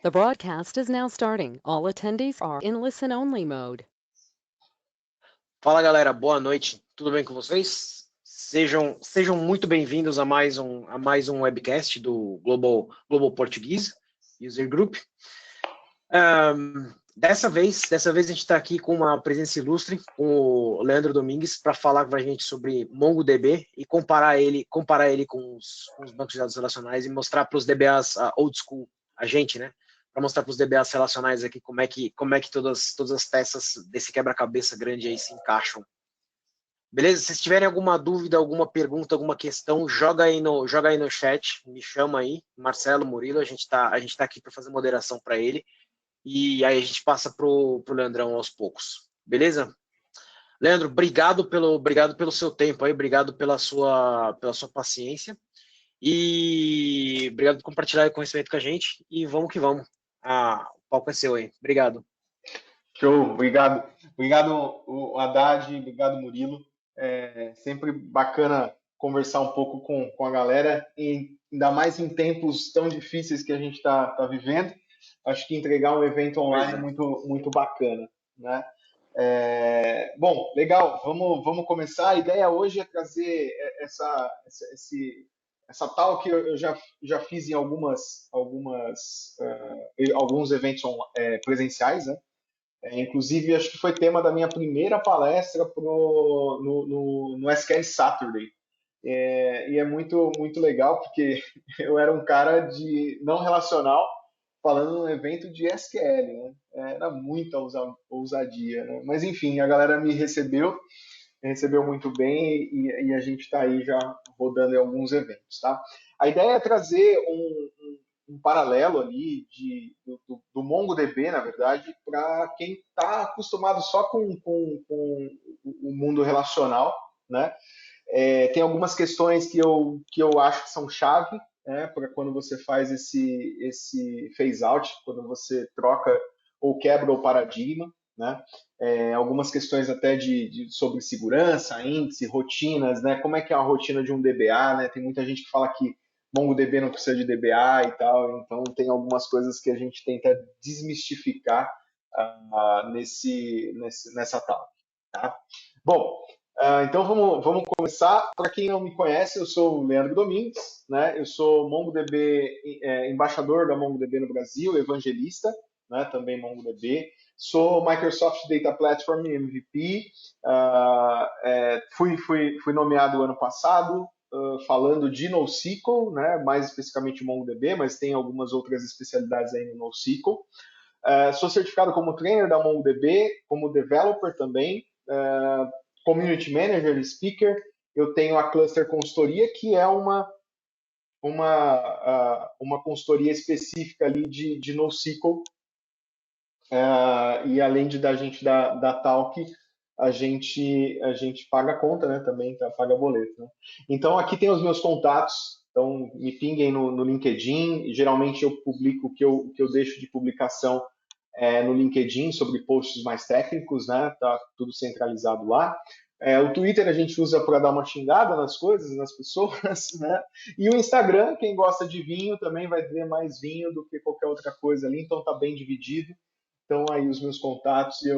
The broadcast is now starting. All attendees are in listen-only mode. Fala galera, boa noite, tudo bem com vocês? Sejam muito bem-vindos a mais um webcast do Global Português User Group. Dessa vez a gente está aqui com uma presença ilustre, com o Leandro Domingues, para falar com a gente sobre MongoDB e comparar ele com os bancos de dados relacionais e mostrar para os DBAs old school, a gente, né? Para mostrar para os DBAs relacionais aqui como é que todas as peças desse quebra-cabeça grande aí se encaixam. Beleza? Se tiverem alguma dúvida, alguma pergunta, alguma questão, joga aí no chat, me chama aí, Marcelo, Murilo, a gente tá aqui para fazer moderação para ele. E aí a gente passa pro Leandrão aos poucos. Beleza? Leandro, obrigado pelo seu tempo aí, obrigado pela sua paciência. E obrigado por compartilhar o conhecimento com a gente. E vamos que vamos. O palco é seu aí. Obrigado. Show, obrigado. Obrigado, o Haddad, obrigado, Murilo. É sempre bacana conversar um pouco com a galera, e ainda mais em tempos tão difíceis que a gente está vivendo. Acho que entregar um evento online é muito bacana, né? Bom, legal, vamos começar. A ideia hoje é trazer essa tal que eu já fiz em alguns eventos presenciais, né? Inclusive, acho que foi tema da minha primeira palestra no SQL Saturday. E é muito legal, porque eu era um cara de não relacional falando num evento de SQL, né? Era muita ousadia, né? Mas, enfim, a galera me recebeu muito bem e a gente está aí já rodando em alguns eventos, tá? A ideia é trazer um paralelo ali do MongoDB, na verdade, para quem está acostumado só com o mundo relacional, né? Tem algumas questões que eu acho que são chave, né, para quando você faz esse phase out, quando você troca ou quebra o paradigma, né? Algumas questões até sobre segurança, índice, rotinas, né? Como é que é a rotina de um DBA, né? Tem muita gente que fala que MongoDB não precisa de DBA e tal, então tem algumas coisas que a gente tenta desmistificar nessa tal. Tá? Bom, então vamos começar. Para quem não me conhece, eu sou o Leandro Domingues, né? Eu sou MongoDB, embaixador da MongoDB no Brasil, evangelista, né? Também MongoDB. Sou Microsoft Data Platform MVP. Fui nomeado ano passado, falando de NoSQL, né? Mais especificamente MongoDB, mas tem algumas outras especialidades aí no NoSQL. Sou certificado como trainer da MongoDB, como developer também, community manager, speaker. Eu tenho a Cluster Consultoria, que é uma consultoria específica ali de NoSQL. E além da gente da Talk, a gente paga a conta, né? Também paga boleto. Né? Então aqui tem os meus contatos. Então me pinguem no LinkedIn. Geralmente eu publico o que eu deixo de publicação no LinkedIn sobre posts mais técnicos, né? Tá tudo centralizado lá. O Twitter a gente usa para dar uma xingada nas coisas, nas pessoas, né? E o Instagram, quem gosta de vinho também vai ver mais vinho do que qualquer outra coisa ali, então tá bem dividido. Então aí os meus contatos e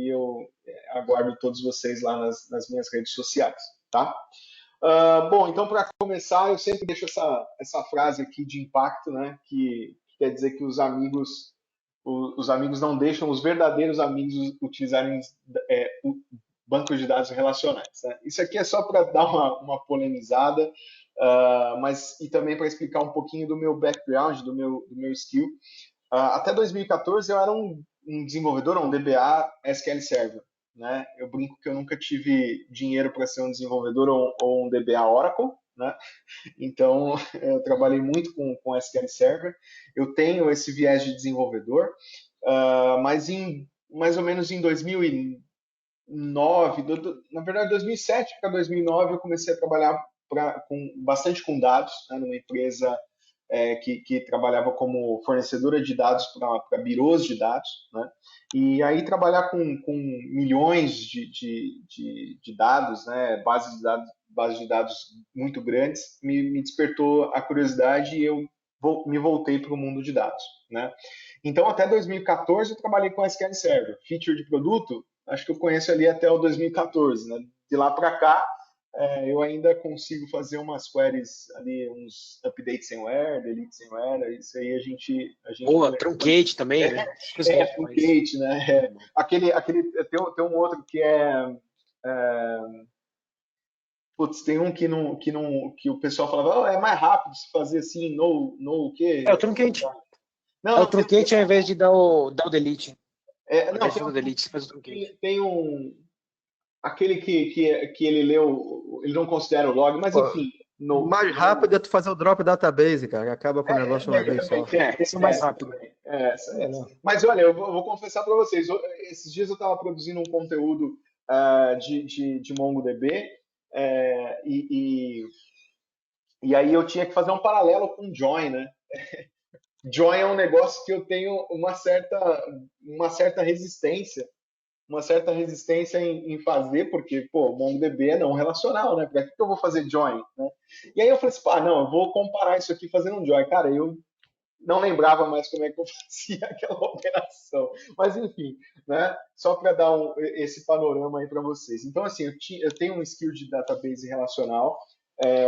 eu aguardo todos vocês lá nas minhas redes sociais, tá? Bom, então para começar, eu sempre deixo essa frase aqui de impacto, né? Que quer dizer que os amigos não deixam os verdadeiros amigos utilizarem bancos de dados relacionais. Né? Isso aqui é só para dar uma polemizada, mas e também para explicar um pouquinho do meu background, do meu skill. Até 2014 eu era um desenvolvedor, um DBA SQL Server. Né? Eu brinco que eu nunca tive dinheiro para ser um desenvolvedor ou um DBA Oracle. Né? Então, eu trabalhei muito com SQL Server. Eu tenho esse viés de desenvolvedor, mas mais ou menos em 2009, na verdade 2007 para 2009, eu comecei a trabalhar bastante com dados, né, numa empresa que trabalhava como fornecedora de dados para birôs de dados, né? E aí trabalhar com milhões de dados, né? Bases de dados muito grandes, me despertou a curiosidade e eu me voltei para o mundo de dados, né? Então, até 2014 eu trabalhei com SQL Server. Feature de produto, acho que eu conheço ali até o 2014, né? De lá para cá, eu ainda consigo fazer umas queries ali, uns updates sem where, delete sem where, isso aí a gente Boa, conhece. truncate também, né? Coisa que a gente faz. Truncate, né? Tem um outro que putz, tem um que o pessoal falava, oh, é mais rápido se fazer assim, no o quê? É o truncate. Não, É o truncate ao invés de dar o delete. Ao não, invés de dar o delete, você faz o truncate. tem aquele que ele leu, ele não considera o log, mas Pô, enfim. mais rápido é tu fazer o drop database, cara. Acaba com o negócio uma vez só. Esse é o mais rápido. Não. Mas olha, eu vou confessar para vocês, esses dias eu estava produzindo um conteúdo de MongoDB e aí eu tinha que fazer um paralelo com Join, né? Join é um negócio que eu tenho uma certa resistência em fazer, porque, pô, MongoDB é não relacional, né? Para que eu vou fazer join, né? E aí eu falei assim, não, eu vou comparar isso aqui fazendo um join. Cara, eu não lembrava mais como é que eu fazia aquela operação. Mas, enfim, né? Só para dar esse panorama aí para vocês. Então, assim, eu tenho um skill de database relacional,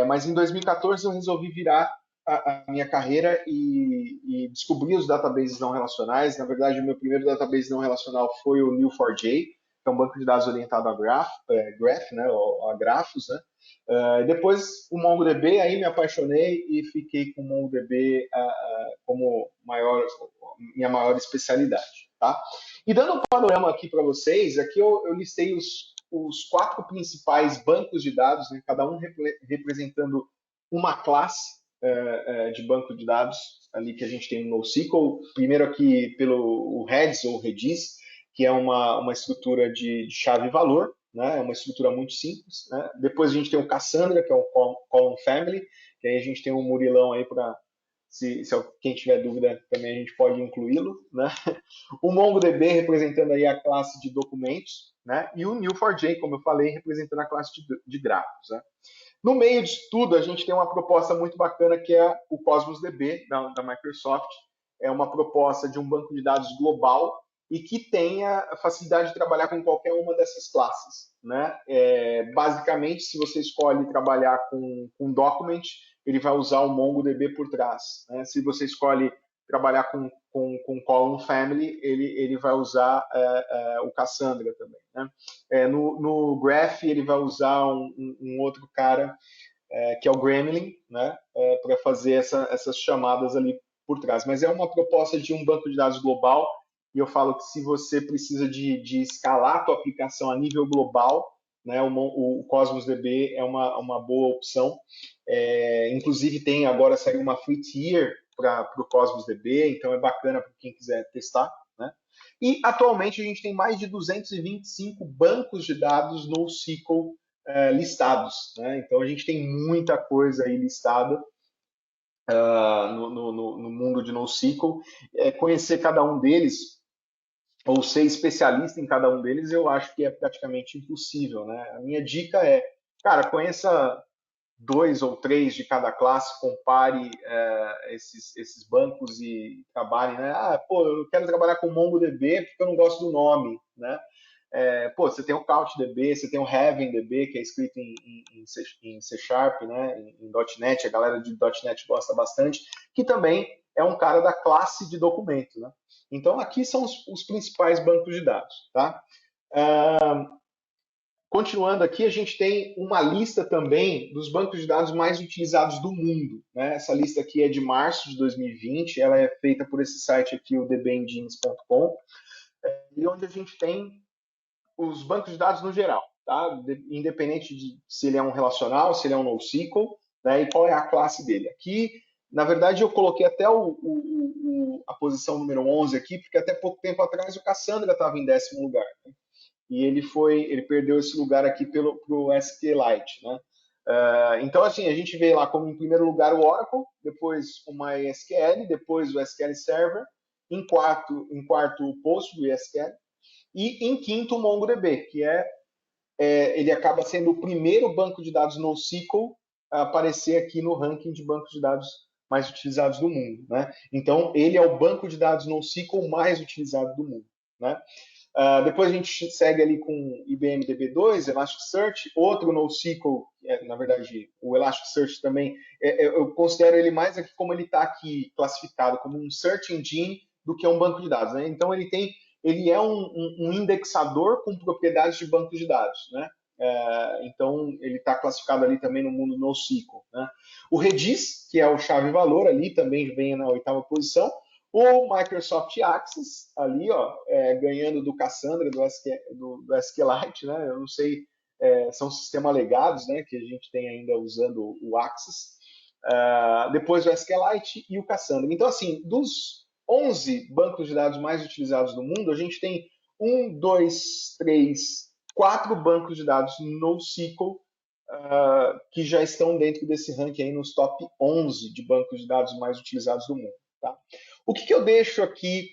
mas em 2014 eu resolvi virar a minha carreira e descobrir os databases não relacionais. Na verdade, o meu primeiro database não relacional foi o Neo4j, que é um banco de dados orientado a Graph, né, ou a grafos, né? Depois o MongoDB, aí me apaixonei e fiquei com o MongoDB como minha maior especialidade, tá? E dando um panorama aqui para vocês, aqui eu listei os 4 principais bancos de dados, né, cada um representando uma classe de banco de dados ali que a gente tem no NoSQL. Primeiro aqui pelo Redis ou Redis, que é uma estrutura de chave e valor, né? É uma estrutura muito simples, né? Depois a gente tem o Cassandra, que é o Column Family, que aí a gente tem um Murilão aí para se quem tiver dúvida também a gente pode incluí-lo, né? O MongoDB representando aí a classe de documentos, né? E o Neo4j, como eu falei, representando a classe de grafos, né? No meio de tudo, a gente tem uma proposta muito bacana que é o Cosmos DB da Microsoft. É uma proposta de um banco de dados global e que tenha a facilidade de trabalhar com qualquer uma dessas classes, né? Basicamente, se você escolhe trabalhar com Document, ele vai usar o MongoDB por trás, né? Se você escolhe trabalhar com Column Family, ele vai usar o Cassandra também, né? No Graph, ele vai usar um outro cara que é o Gremlin, né? Para fazer essas chamadas ali por trás. Mas é uma proposta de um banco de dados global, e eu falo que se você precisa de escalar a tua aplicação a nível global, né, o Cosmos DB é uma boa opção. Inclusive tem agora saiu uma free tier para o Cosmos DB, então é bacana para quem quiser testar, né? E atualmente a gente tem mais de 225 bancos de dados NoSQL listados, né? Então a gente tem muita coisa aí listada no mundo de NoSQL. Conhecer cada um deles ou ser especialista em cada um deles, eu acho que é praticamente impossível, né? A minha dica é, cara, conheça 2 ou 3 de cada classe, compare esses bancos e trabalhe, né? Pô, eu quero trabalhar com MongoDB porque eu não gosto do nome, né? Você tem o CouchDB, você tem o HeavenDB, que é escrito em C Sharp, né? Em .NET, a galera de .NET gosta bastante, que também é um cara da classe de documento, né? Então, aqui são os principais bancos de dados, tá? Continuando aqui, a gente tem uma lista também dos bancos de dados mais utilizados do mundo, né? Essa lista aqui é de março de 2020, ela é feita por esse site aqui, o dbengines.com, e onde a gente tem os bancos de dados no geral, tá? Independente de se ele é um relacional, se ele é um NoSQL, né? E qual é a classe dele. Aqui, na verdade, eu coloquei até a posição número 11 aqui, porque até pouco tempo atrás o Cassandra estava em 10º lugar, né? E ele perdeu esse lugar aqui pro SQLite, né? Então, assim, a gente vê lá como em primeiro lugar o Oracle, depois o MySQL, depois o SQL Server, em quarto o PostgreSQL, e em quinto o MongoDB, que ele acaba sendo o primeiro banco de dados NoSQL a aparecer aqui no ranking de bancos de dados mais utilizados do mundo, né? Então, ele é o banco de dados NoSQL mais utilizado do mundo, né? Depois a gente segue ali com IBM DB2, Elasticsearch, outro NoSQL, na verdade, o Elasticsearch também, eu considero ele mais aqui como ele está aqui classificado como um search engine do que um banco de dados, né? Então ele é um indexador com propriedades de banco de dados, né? Então ele está classificado ali também no mundo NoSQL, né? O Redis, que é o chave-valor ali, também vem na 8ª posição. O Microsoft Access, ali, ó, ganhando do Cassandra, do SQLite, né? Eu não sei, são sistemas legados, né? Que a gente tem ainda usando o Access. Depois o SQLite e o Cassandra. Então, assim, dos 11 bancos de dados mais utilizados do mundo, a gente tem 1, 2, 3, 4 bancos de dados NoSQL que já estão dentro desse ranking aí nos top 11 de bancos de dados mais utilizados do mundo. Tá? O que eu deixo aqui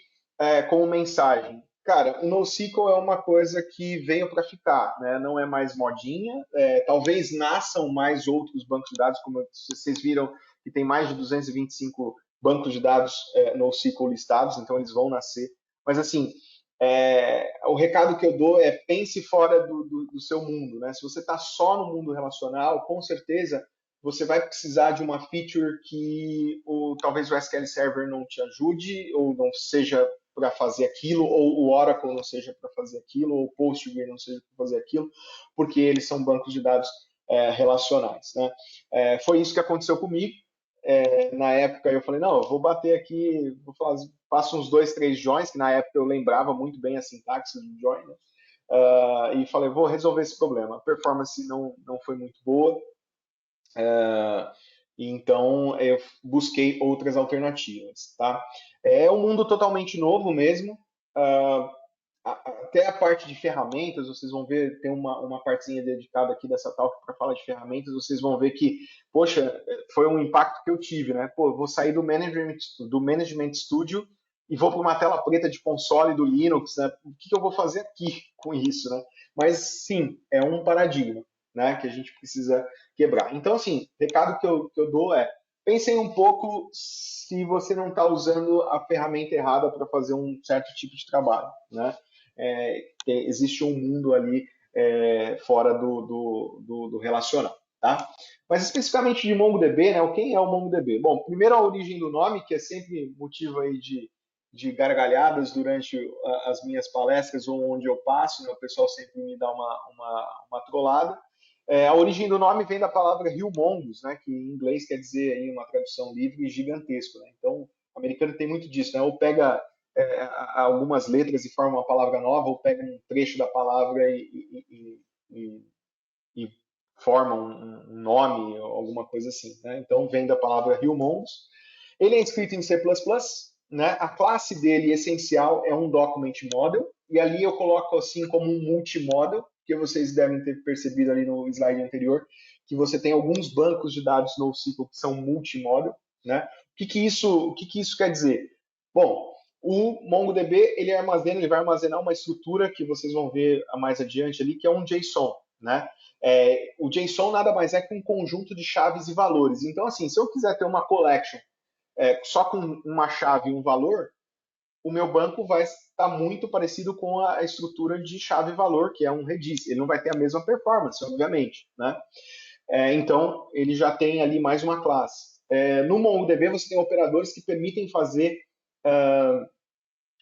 como mensagem? Cara, o NoSQL é uma coisa que veio para ficar, né? Não é mais modinha. Talvez nasçam mais outros bancos de dados, como vocês viram que tem mais de 225 bancos de dados NoSQL listados, então eles vão nascer. Mas assim, o recado que eu dou é pense fora do seu mundo, né? Se você está só no mundo relacional, com certeza você vai precisar de uma feature que talvez o SQL Server não te ajude, ou não seja para fazer aquilo, ou o Oracle não seja para fazer aquilo, ou o Postgre não seja para fazer aquilo, porque eles são bancos de dados relacionais, né? Foi isso que aconteceu comigo. Na época eu falei, não, eu vou bater aqui, faço uns 2, 3 joins, que na época eu lembrava muito bem a sintaxe do join, né? E falei, vou resolver esse problema. A performance não foi muito boa, então eu busquei outras alternativas, tá? É um mundo totalmente novo mesmo. Até a parte de ferramentas, vocês vão ver, tem uma partezinha dedicada aqui dessa talk para falar de ferramentas, vocês vão ver que, poxa, foi um impacto que eu tive, né? Pô, vou sair do Management Studio e vou para uma tela preta de console do Linux, né? O que eu vou fazer aqui com isso, né? Mas, sim, é um paradigma, né? Que a gente precisa quebrar. Então, assim, o recado que eu dou pensem um pouco se você não está usando a ferramenta errada para fazer um certo tipo de trabalho, né? Existe um mundo ali fora do relacional, tá? Mas especificamente de MongoDB, né? Quem é o MongoDB? Bom, primeiro a origem do nome, que é sempre motivo aí de gargalhadas durante as minhas palestras ou onde eu passo, né? O pessoal sempre me dá uma trollada. A origem do nome vem da palavra humongous, né? Que em inglês quer dizer aí uma tradução livre gigantesco, né? Então, o americano tem muito disso, né? Ou pega algumas letras e forma uma palavra nova, ou pega um trecho da palavra e forma um nome, ou alguma coisa assim, né? Então, vem da palavra humongous. Ele é escrito em C++, né? A classe dele essencial é um document model, e ali eu coloco assim como um multimodel, que vocês devem ter percebido ali no slide anterior, que você tem alguns bancos de dados NoSQL que são multimodel, né? O que isso quer dizer? Bom, o MongoDB ele vai armazenar uma estrutura que vocês vão ver mais adiante ali, que é um JSON, né? O JSON nada mais é que um conjunto de chaves e valores. Então, assim, se eu quiser ter uma collection só com uma chave e um valor, o meu banco vai estar muito parecido com a estrutura de chave e valor, que é um Redis. Ele não vai ter a mesma performance, obviamente, né? Então, ele já tem ali mais uma classe. No MongoDB, você tem operadores que permitem fazer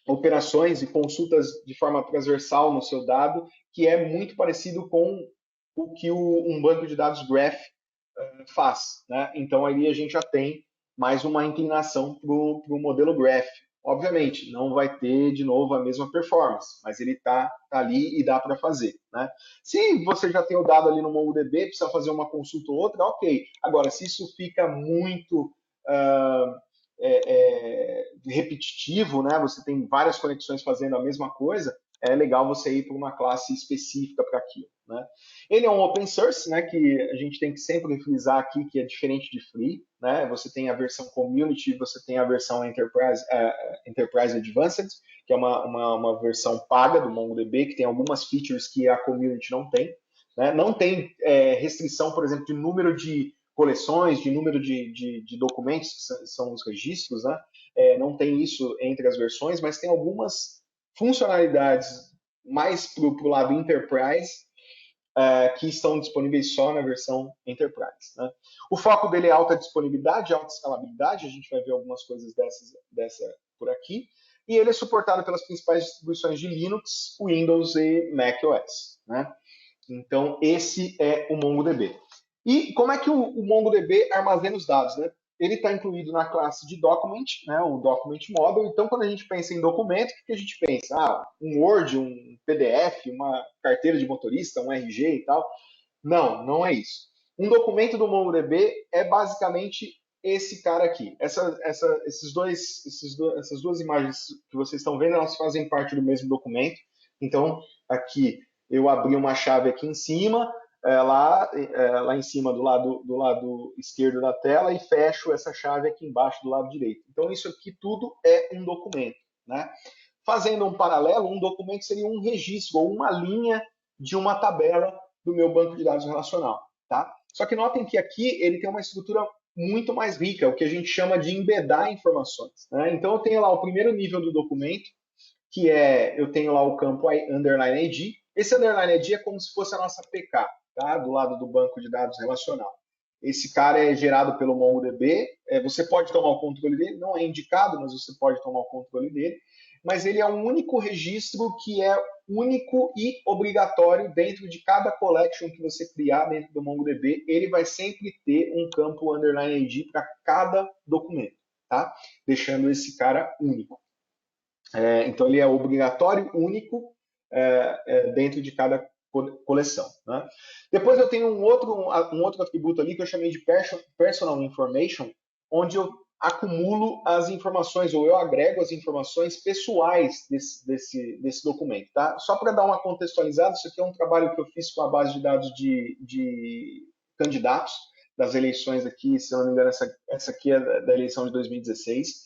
operações e consultas de forma transversal no seu dado, que é muito parecido com o que um banco de dados Graph faz, né? Então, aí a gente já tem mais uma inclinação para o modelo Graph. Obviamente, não vai ter, de novo, a mesma performance, mas ele está ali e dá para fazer, né? Se você já tem o dado ali no MongoDB, precisa fazer uma consulta ou outra, ok. Agora, se isso fica muito repetitivo, né? Você tem várias conexões fazendo a mesma coisa, é legal você ir para uma classe específica para aquilo, né? Ele é um open source, né, que a gente tem que sempre frisar aqui que é diferente de free, né? Você tem a versão community, você tem a versão Enterprise Advanced, que é uma versão paga do MongoDB, que tem algumas features que a community não tem, né? Não tem restrição, por exemplo, de número de coleções, de número de documentos, que são os registros, né? Não tem isso entre as versões, mas tem algumas funcionalidades mais para o lado Enterprise, que estão disponíveis só na versão Enterprise. Né? O foco dele é alta disponibilidade, alta escalabilidade, a gente vai ver algumas coisas dessa por aqui, e ele é suportado pelas principais distribuições de Linux, Windows e macOS. Né? Então, esse é o MongoDB. E como é que o MongoDB armazena os dados? Né? Ele está incluído na classe de Document, né, o Document Model. Então, quando a gente pensa em documento, o que a gente pensa? Um Word, um PDF, uma carteira de motorista, um RG e tal. Não, não é isso. Um documento do MongoDB é basicamente esse cara aqui. Essas duas imagens que vocês estão vendo, elas fazem parte do mesmo documento. Então, aqui eu abri uma chave aqui em cima, lá em cima do lado esquerdo da tela, e fecho essa chave aqui embaixo do lado direito. Então, isso aqui tudo é um documento. Né? Fazendo um paralelo, um documento seria um registro ou uma linha de uma tabela do meu banco de dados relacional. Tá? Só que notem que aqui ele tem uma estrutura muito mais rica, o que a gente chama de embedar informações. Né? Então, eu tenho lá o primeiro nível do documento, que eu tenho lá o campo underline ID. Esse underline ID é como se fosse a nossa PK, tá? Do lado do banco de dados relacional. Esse cara é gerado pelo MongoDB. Você pode tomar o controle dele, não é indicado, mas você pode tomar o controle dele. Mas ele é um único registro que é único e obrigatório dentro de cada collection que você criar dentro do MongoDB. Ele vai sempre ter um campo underline ID para cada documento, tá? Deixando esse cara único. Então, ele é obrigatório, único, dentro de cada coleção. Né? Depois eu tenho um outro atributo ali que eu chamei de Personal Information, onde eu acumulo as informações, ou eu agrego as informações pessoais desse documento. Tá? Só para dar uma contextualizada, isso aqui é um trabalho que eu fiz com a base de dados de candidatos das eleições aqui, se eu não me engano, essa aqui é da eleição de 2016.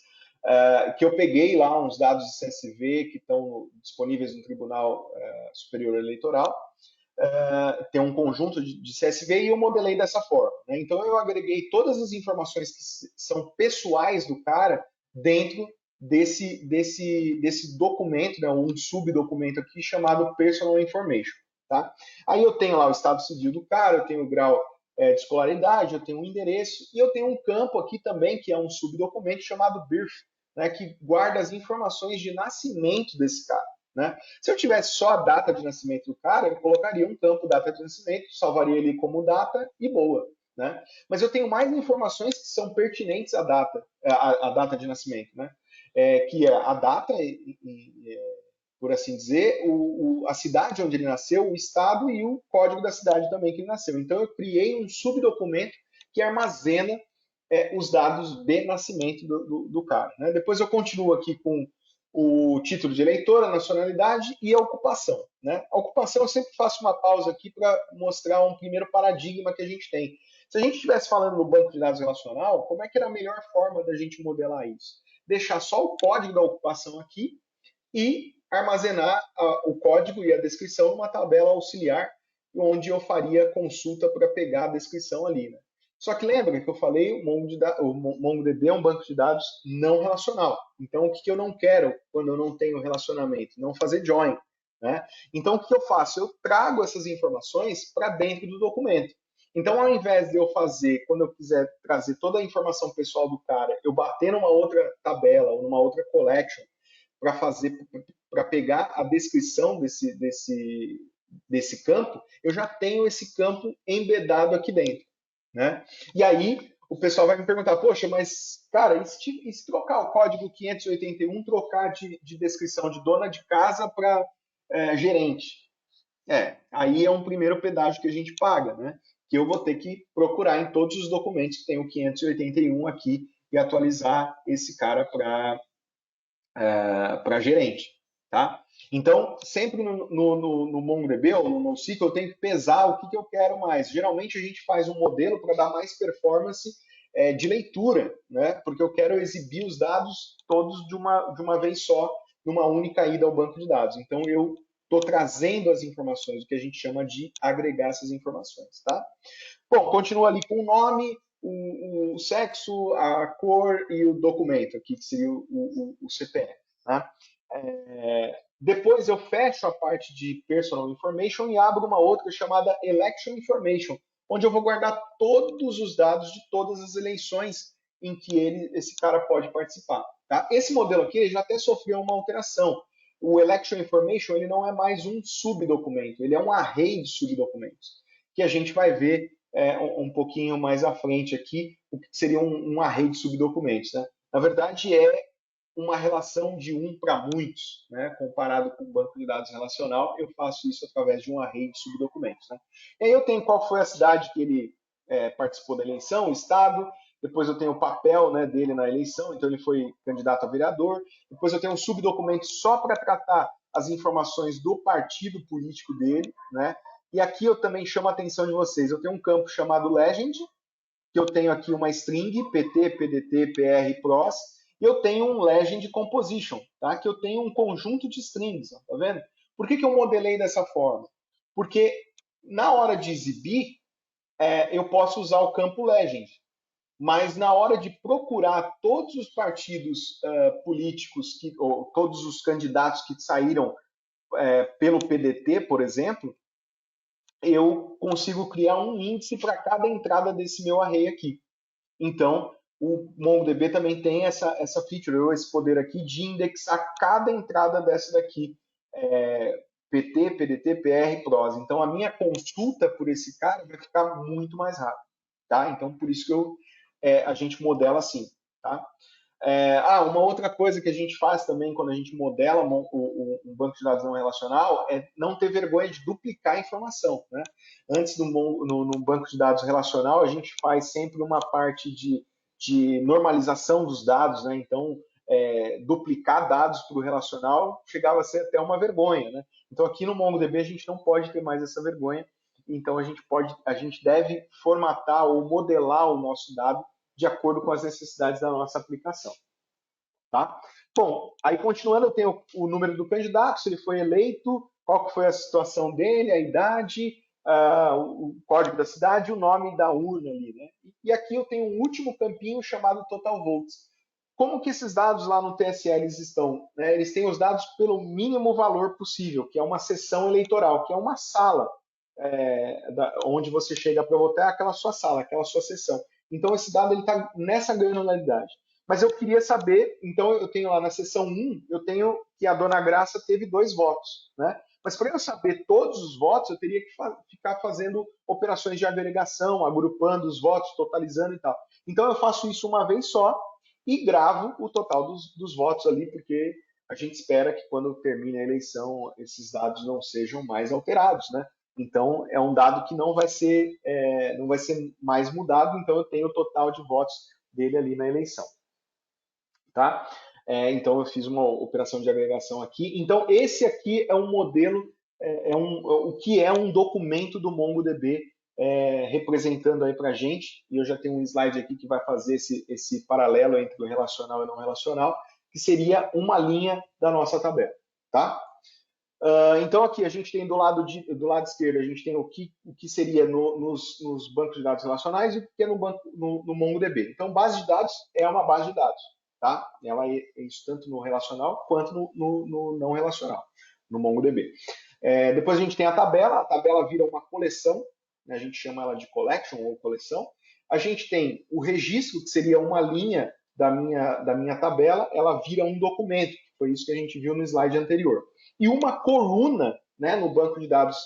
Que eu peguei lá uns dados de CSV que estão disponíveis no Tribunal Superior Eleitoral, tem um conjunto de CSV e eu modelei dessa forma. Né? Então, eu agreguei todas as informações que são pessoais do cara dentro desse documento, né? Um subdocumento aqui chamado Personal Information. Tá? Aí eu tenho lá o estado civil do cara, eu tenho o grau de escolaridade, eu tenho um endereço e eu tenho um campo aqui também que é um subdocumento chamado birth, né, que guarda as informações de nascimento desse cara. Né? Se eu tivesse só a data de nascimento do cara, eu colocaria um campo data de nascimento, salvaria ele como data e boa. Né? Mas eu tenho mais informações que são pertinentes à data de nascimento, né? Que é a data, por assim dizer, a cidade onde ele nasceu, o estado e o código da cidade também que ele nasceu. Então, eu criei um subdocumento que armazena os dados de nascimento do cara. Né? Depois eu continuo aqui com o título de eleitor, a nacionalidade e a ocupação. Né? A ocupação eu sempre faço uma pausa aqui para mostrar um primeiro paradigma que a gente tem. Se a gente estivesse falando no banco de dados relacional, como é que era a melhor forma da gente modelar isso? Deixar só o código da ocupação aqui e armazenar o código e a descrição numa tabela auxiliar, onde eu faria consulta para pegar a descrição ali. Né? Só que lembra que eu falei, o MongoDB é um banco de dados não relacional. Então, o que eu não quero quando eu não tenho relacionamento? Não fazer join. Né? Então, o que eu faço? Eu trago essas informações para dentro do documento. Então, ao invés de eu fazer, quando eu quiser trazer toda a informação pessoal do cara, eu bater numa outra tabela ou numa outra collection para pegar a descrição desse campo, eu já tenho esse campo embedado aqui dentro. Né? E aí o pessoal vai me perguntar, poxa, mas cara, e se trocar o código 581, trocar de descrição de dona de casa para gerente? Aí é um primeiro pedágio que a gente paga, né? Que eu vou ter que procurar em todos os documentos que tem o 581 aqui e atualizar esse cara para gerente. Tá? Então, sempre no MongoDB ou no NoSQL, eu tenho que pesar o que eu quero mais. Geralmente, a gente faz um modelo para dar mais performance de leitura, né? Porque eu quero exibir os dados todos de uma vez só, numa única ida ao banco de dados. Então, eu estou trazendo as informações, o que a gente chama de agregar essas informações, tá? Bom, continua ali com o nome, o sexo, a cor e o documento aqui, que seria o CPF, tá? Depois eu fecho a parte de Personal Information e abro uma outra chamada Election Information, onde eu vou guardar todos os dados de todas as eleições em que esse cara pode participar. Tá? Esse modelo aqui ele já até sofreu uma alteração. O Election Information ele não é mais um subdocumento, ele é um array de subdocumentos, que a gente vai ver um pouquinho mais à frente aqui, o que seria um array de subdocumentos. Né? Na verdade, é uma relação de um para muitos, né? Comparado com o banco de dados relacional, eu faço isso através de um array de subdocumentos. Né? E aí eu tenho qual foi a cidade que ele participou da eleição, o estado, depois eu tenho o papel, né, dele na eleição, então ele foi candidato a vereador, depois eu tenho um subdocumento só para tratar as informações do partido político dele, né? E aqui eu também chamo a atenção de vocês, eu tenho um campo chamado Legend, que eu tenho aqui uma string, PT, PDT, PR, PROS, e eu tenho um Legend Composition, tá? Que eu tenho um conjunto de strings, tá vendo? Por que eu modelei dessa forma? Porque na hora de exibir, eu posso usar o campo Legend, mas na hora de procurar todos os partidos políticos, ou todos os candidatos que saíram pelo PDT, por exemplo, eu consigo criar um índice para cada entrada desse meu array aqui. Então, o MongoDB também tem essa feature, ou esse poder aqui, de indexar cada entrada dessa daqui, PT, PDT, PR, PROS. Então, a minha consulta por esse cara vai ficar muito mais rápida. Tá? Então, por isso que a gente modela assim. Tá? Uma outra coisa que a gente faz também quando a gente modela um banco de dados não relacional é não ter vergonha de duplicar a informação. Né? Antes, no banco de dados relacional, a gente faz sempre uma parte de normalização dos dados. Né? Então, duplicar dados para o relacional chegava a ser até uma vergonha. Né? Então, aqui no MongoDB, a gente não pode ter mais essa vergonha. Então, a gente deve formatar ou modelar o nosso dado de acordo com as necessidades da nossa aplicação. Tá? Bom, aí continuando, eu tenho o número do candidato, se ele foi eleito, qual que foi a situação dele, a idade, o código da cidade e o nome da urna ali. Né? E aqui eu tenho um último campinho chamado Total Votes. Como que esses dados lá no TSL estão? Né? Eles têm os dados pelo mínimo valor possível, que é uma sessão eleitoral, que é uma sala onde você chega para votar, aquela sua sala, aquela sua sessão. Então, esse dado está nessa granularidade. Mas eu queria saber, então eu tenho lá na seção 1, eu tenho que a dona Graça teve 2 votos. Né? Mas para eu saber todos os votos, eu teria que ficar fazendo operações de agregação, agrupando os votos, totalizando e tal. Então eu faço isso uma vez só e gravo o total dos votos ali, porque a gente espera que quando termine a eleição, esses dados não sejam mais alterados. Né? Então, é um dado que não vai ser mais mudado, então eu tenho o total de votos dele ali na eleição. Tá? Então, eu fiz uma operação de agregação aqui. Então, esse aqui é um modelo, o que é um documento do MongoDB representando aí para a gente. E eu já tenho um slide aqui que vai fazer esse paralelo entre o relacional e o não relacional, que seria uma linha da nossa tabela. Tá? Então, aqui a gente tem do lado esquerdo, a gente tem o que seria nos bancos de dados relacionais e o que é no MongoDB. Então, base de dados é uma base de dados. Tá? Ela é isso tanto no relacional quanto no não relacional, no MongoDB. Depois a gente tem a tabela vira uma coleção, né? A gente chama ela de collection ou coleção. A gente tem o registro, que seria uma linha da minha tabela, ela vira um documento, que foi isso que a gente viu no slide anterior. E uma coluna, né, no banco de dados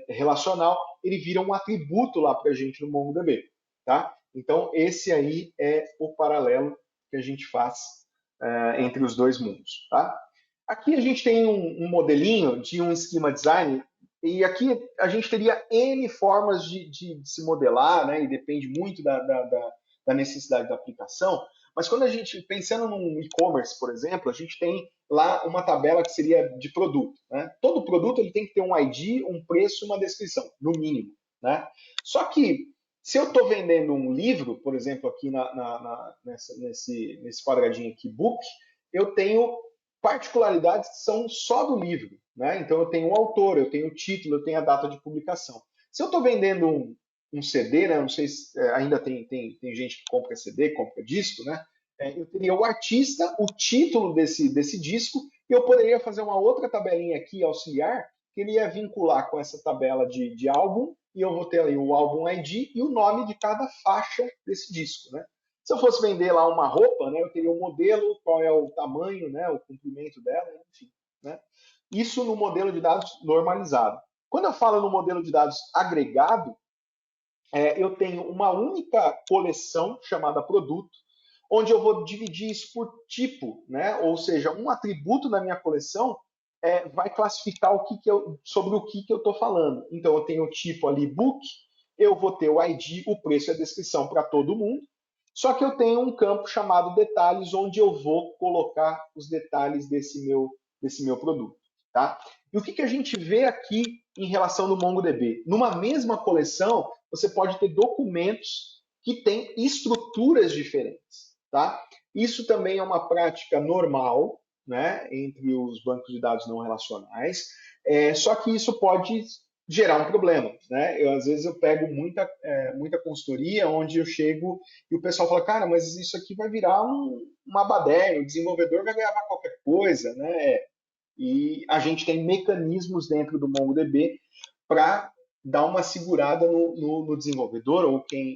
relacional, ele vira um atributo lá para a gente no MongoDB. Tá? Então, esse aí é o paralelo que a gente faz entre os dois mundos. Tá? Aqui a gente tem um modelinho de um schema design, e aqui a gente teria N formas de se modelar, né, e depende muito da necessidade da aplicação, mas quando a gente, pensando num e-commerce, por exemplo, a gente tem lá uma tabela que seria de produto. Né? Todo produto ele tem que ter um ID, um preço e uma descrição, no mínimo. Né? Só que, se eu estou vendendo um livro, por exemplo, aqui nesse quadradinho aqui, book, eu tenho particularidades que são só do livro, né? Então eu tenho o autor, eu tenho o título, eu tenho a data de publicação. Se eu estou vendendo um CD, né? Não sei se ainda tem gente que compra CD, compra disco, né? Eu teria o artista, o título desse disco, e eu poderia fazer uma outra tabelinha aqui auxiliar, que ele ia vincular com essa tabela de álbum, e eu vou ter ali o álbum ID e o nome de cada faixa desse disco, né? Se eu fosse vender lá uma roupa, né, eu teria o modelo, qual é o tamanho, né, o comprimento dela, enfim. Né? Isso no modelo de dados normalizado. Quando eu falo no modelo de dados agregado, eu tenho uma única coleção chamada produto, onde eu vou dividir isso por tipo, né? Ou seja, um atributo da minha coleção vai classificar sobre o que eu estou falando. Então, eu tenho o tipo ali book, eu vou ter o ID, o preço e a descrição para todo mundo, só que eu tenho um campo chamado detalhes, onde eu vou colocar os detalhes desse meu produto. Tá? E o que a gente vê aqui em relação no MongoDB? Numa mesma coleção, você pode ter documentos que têm estruturas diferentes. Tá? Isso também é uma prática normal, né, entre os bancos de dados não relacionais, só que isso pode gerar um problema. Né? Às vezes eu pego muita consultoria onde eu chego e o pessoal fala, cara, mas isso aqui vai virar uma baderna, o desenvolvedor vai gravar qualquer coisa, né? E a gente tem mecanismos dentro do MongoDB para dar uma segurada no desenvolvedor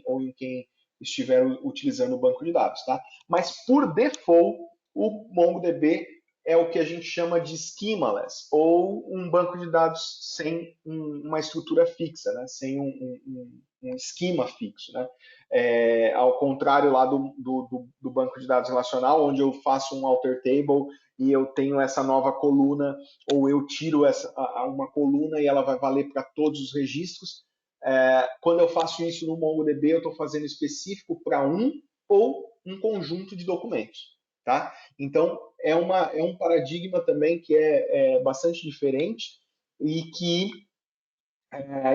ou em quem estiver utilizando o banco de dados. Tá? Mas, por default, o MongoDB é o que a gente chama de schemaless, ou um banco de dados sem uma estrutura fixa, né? Sem um esquema fixo. Né? Ao contrário lá do banco de dados relacional, onde eu faço um alter table e eu tenho essa nova coluna, ou eu tiro uma coluna e ela vai valer para todos os registros. Quando eu faço isso no MongoDB, eu estou fazendo específico para um ou um conjunto de documentos. Tá? Então, é um paradigma também que é bastante diferente e que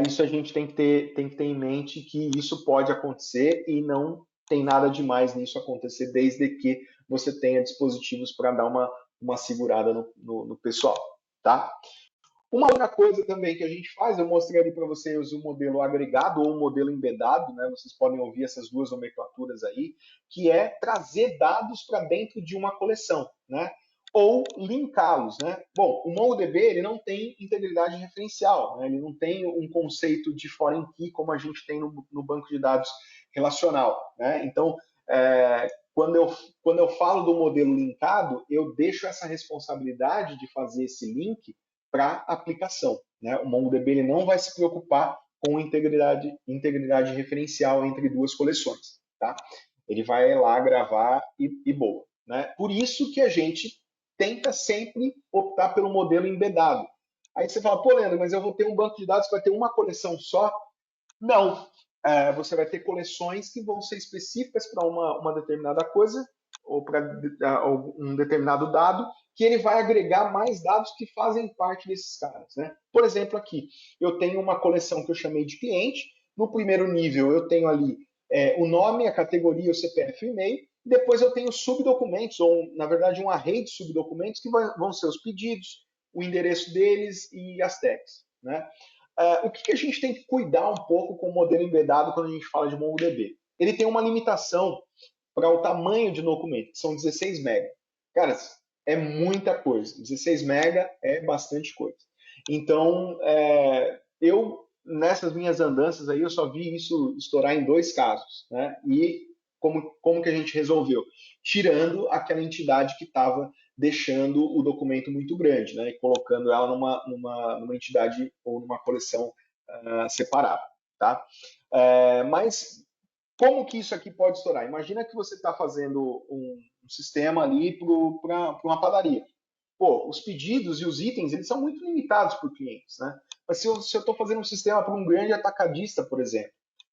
isso a gente tem que ter em mente que isso pode acontecer e não tem nada demais nisso acontecer, desde que você tenha dispositivos para dar uma segurada no pessoal. Tá? Uma outra coisa também que a gente faz, eu mostrei ali para vocês o modelo agregado ou o modelo embedado, né? Vocês podem ouvir essas duas nomenclaturas aí, que é trazer dados para dentro de uma coleção, né? Ou linká-los, né? Bom, o MongoDB ele não tem integridade referencial, né? Ele não tem um conceito de foreign key como a gente tem no banco de dados relacional, né? Então, quando eu falo do modelo linkado, eu deixo essa responsabilidade de fazer esse link para a aplicação. Né? O MongoDB ele não vai se preocupar com integridade referencial entre duas coleções. Tá? Ele vai lá gravar e boa. Né? Por isso que a gente tenta sempre optar pelo modelo embedado. Aí você fala, pô, Leandro, mas eu vou ter um banco de dados que vai ter uma coleção só? Não. Você vai ter coleções que vão ser específicas para uma determinada coisa ou para um determinado dado, que ele vai agregar mais dados que fazem parte desses caras. Né? Por exemplo, aqui, eu tenho uma coleção que eu chamei de cliente. No primeiro nível, eu tenho ali o nome, a categoria, o CPF e o e-mail. Depois eu tenho subdocumentos, ou, na verdade, um array de subdocumentos, que vão ser os pedidos, o endereço deles e as tags. Né? O que a gente tem que cuidar um pouco com o modelo embedado quando a gente fala de MongoDB? Ele tem uma limitação para o tamanho de documento, que são 16 MB. Cara, é muita coisa. 16 MB é bastante coisa. Então, nessas minhas andanças aí, eu só vi isso estourar em 2 casos. Né? E como que a gente resolveu? Tirando aquela entidade que estava deixando o documento muito grande, né? E colocando ela numa entidade ou numa coleção separada. Tá? Mas como que isso aqui pode estourar? Imagina que você está fazendo um sistema ali para uma padaria. Pô, os pedidos e os itens eles são muito limitados por clientes, né? Mas se eu estou fazendo um sistema para um grande atacadista, por exemplo,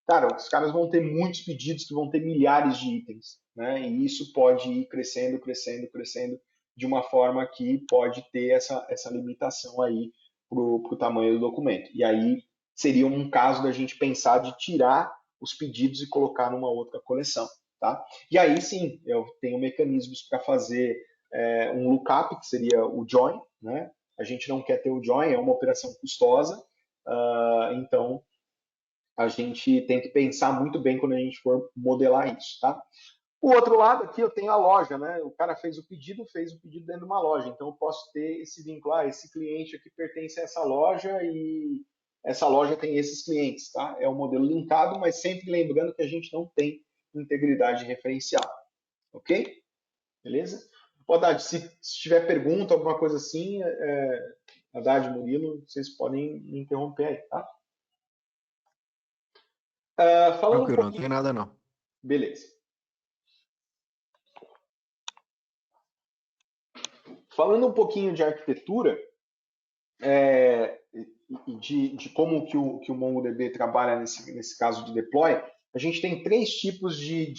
cara, os caras vão ter muitos pedidos que vão ter milhares de itens, né? E isso pode ir crescendo, crescendo, crescendo de uma forma que pode ter essa limitação aí para o tamanho do documento. E aí seria um caso da gente pensar de tirar os pedidos e colocar numa outra coleção. Tá? E aí sim, eu tenho mecanismos para fazer um lookup, que seria o join, né? A gente não quer ter o join, é uma operação custosa, então a gente tem que pensar muito bem quando a gente for modelar isso, tá? O outro lado aqui eu tenho a loja, né? O cara fez o pedido dentro de uma loja, então eu posso ter esse vínculo, esse cliente aqui pertence a essa loja e essa loja tem esses clientes, tá? É um modelo linkado, mas sempre lembrando que a gente não tem integridade referencial, ok? Beleza? Haddad, se tiver pergunta, alguma coisa assim, Haddad, Murilo, vocês podem me interromper aí, tá? Falando um Tranquilo, não pouquinho... tem nada não. Beleza. Falando um pouquinho de arquitetura, de como que o MongoDB trabalha nesse caso de deploy, a gente tem 3 tipos de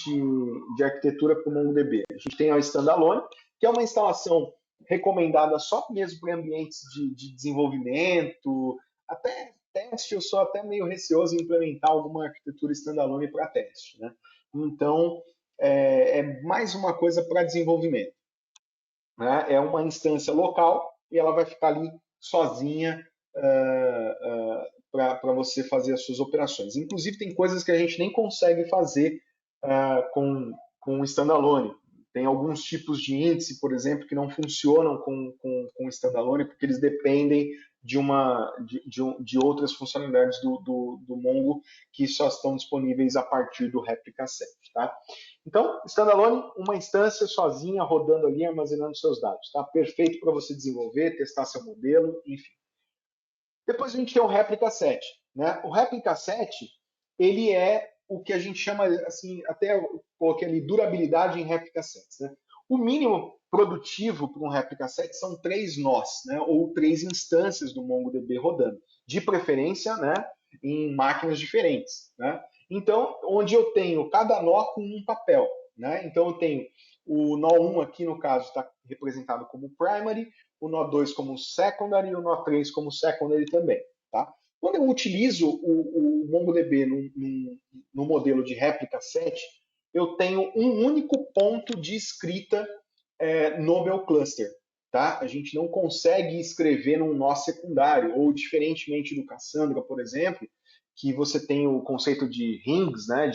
arquitetura para o MongoDB. A gente tem a standalone, que é uma instalação recomendada só mesmo para ambientes de desenvolvimento, até teste. Eu sou até meio receoso em implementar alguma arquitetura standalone para teste, né? Então, é mais uma coisa para desenvolvimento, né? É uma instância local e ela vai ficar ali sozinha para você fazer as suas operações. Inclusive, tem coisas que a gente nem consegue fazer com o standalone. Tem alguns tipos de índice, por exemplo, que não funcionam com standalone, porque eles dependem de outras funcionalidades do Mongo que só estão disponíveis a partir do Replica Set. Tá? Então, standalone, uma instância sozinha, rodando ali, armazenando seus dados. Tá? Perfeito para você desenvolver, testar seu modelo, enfim. Depois a gente tem o Replica Set. Né? O Replica Set, ele é o que a gente chama, assim, até eu coloquei ali, durabilidade em Replica Sets. Né? O mínimo produtivo para um Replica Set são 3 nós, né? Ou 3 instâncias do MongoDB rodando. De preferência, né? Em máquinas diferentes. Né? Então, onde eu tenho cada nó com um papel. Né? Então, eu tenho o nó 1 aqui, no caso, está representado como primary, o nó 2 como secondary e o nó 3 como secondary também. Tá? Quando eu utilizo o MongoDB no modelo de réplica set, eu tenho um único ponto de escrita no meu cluster. Tá? A gente não consegue escrever num nó secundário, ou diferentemente do Cassandra, por exemplo, que você tem o conceito de rings, né,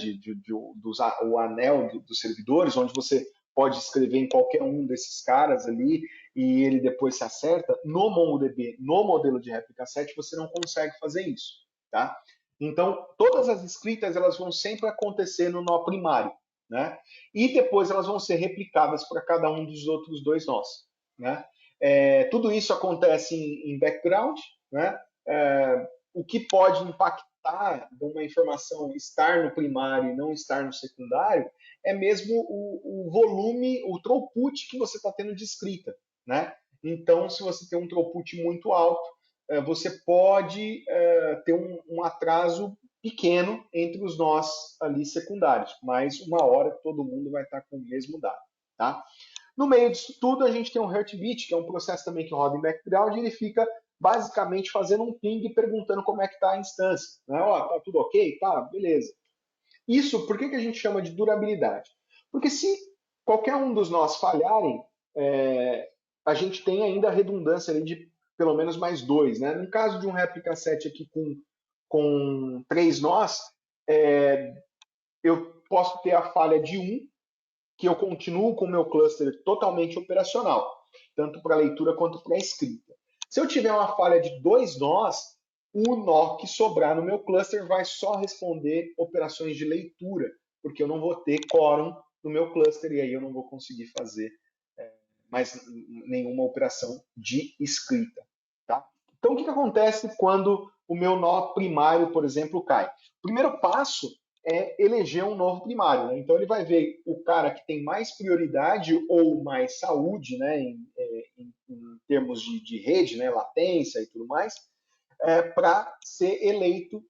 o anel dos servidores, onde você pode escrever em qualquer um desses caras ali e ele depois se acerta. No MongoDB, no modelo de réplica set, você não consegue fazer isso. Tá? Então, todas as escritas elas vão sempre acontecer no nó primário. Né? E depois elas vão ser replicadas para cada um dos outros 2 nós. Né? Tudo isso acontece em background. Né? O que pode impactar de uma informação estar no primário e não estar no secundário é mesmo o volume, o throughput que você está tendo de escrita. Né? Então, se você tem um throughput muito alto, você pode ter um atraso pequeno entre os nós ali secundários, mas uma hora todo mundo vai estar com o mesmo dado. Tá? No meio disso tudo, a gente tem um Heartbeat, que é um processo também que roda em background, e ele fica basicamente fazendo um ping e perguntando como é que está a instância. Né? Tá tudo ok? Tá, beleza. Isso, por que a gente chama de durabilidade? Porque se qualquer um dos nós falharem, a gente tem ainda a redundância ali de pelo menos mais 2. Né? No caso de um réplica set aqui com 3 nós, eu posso ter a falha de 1, que eu continuo com o meu cluster totalmente operacional, tanto para leitura quanto para escrita. Se eu tiver uma falha de 2 nós, o nó que sobrar no meu cluster vai só responder operações de leitura, porque eu não vou ter quórum no meu cluster e aí eu não vou conseguir fazer mais nenhuma operação de escrita. Tá? Então, o que acontece quando o meu nó primário, por exemplo, cai? O primeiro passo é eleger um novo primário. Né? Então, ele vai ver o cara que tem mais prioridade ou mais saúde, né, em termos de rede, né, latência e tudo mais, para ser eleito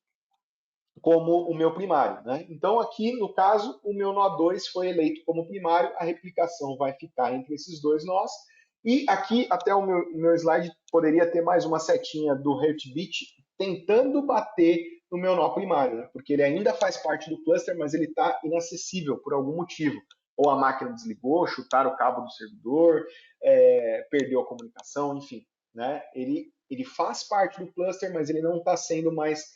como o meu primário. Né? Então, aqui, no caso, o meu nó 2 foi eleito como primário, a replicação vai ficar entre esses 2 nós, e aqui, até o meu slide, poderia ter mais uma setinha do Heartbeat tentando bater no meu nó primário, né? Porque ele ainda faz parte do cluster, mas ele está inacessível por algum motivo. ou a máquina desligou, chutaram o cabo do servidor, perdeu a comunicação, enfim, né? Ele faz parte do cluster, mas ele não está sendo mais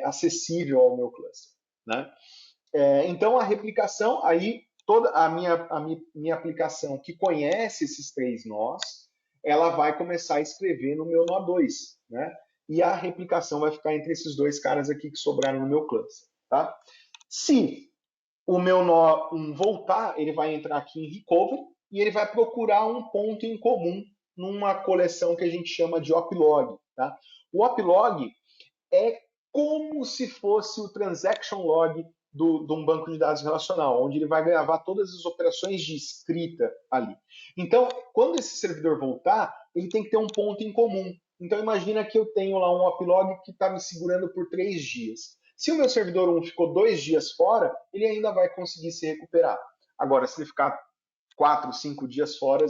acessível ao meu cluster, né? Então a replicação, aí toda a minha aplicação que conhece esses 3 nós, ela vai começar a escrever no meu nó 2, né? E a replicação vai ficar entre esses 2 caras aqui que sobraram no meu cluster, tá? Se o meu nó 1 voltar, ele vai entrar aqui em recovery e ele vai procurar um ponto em comum numa coleção que a gente chama de oplog, tá? O oplog é como se fosse o transaction log de um banco de dados relacional, onde ele vai gravar todas as operações de escrita ali. Então, quando esse servidor voltar, ele tem que ter um ponto em comum. Então, imagina que eu tenho lá um oplog que está me segurando por 3 dias. Se o meu servidor 1 ficou 2 dias fora, ele ainda vai conseguir se recuperar. Agora, se ele ficar 4, 5 dias fora,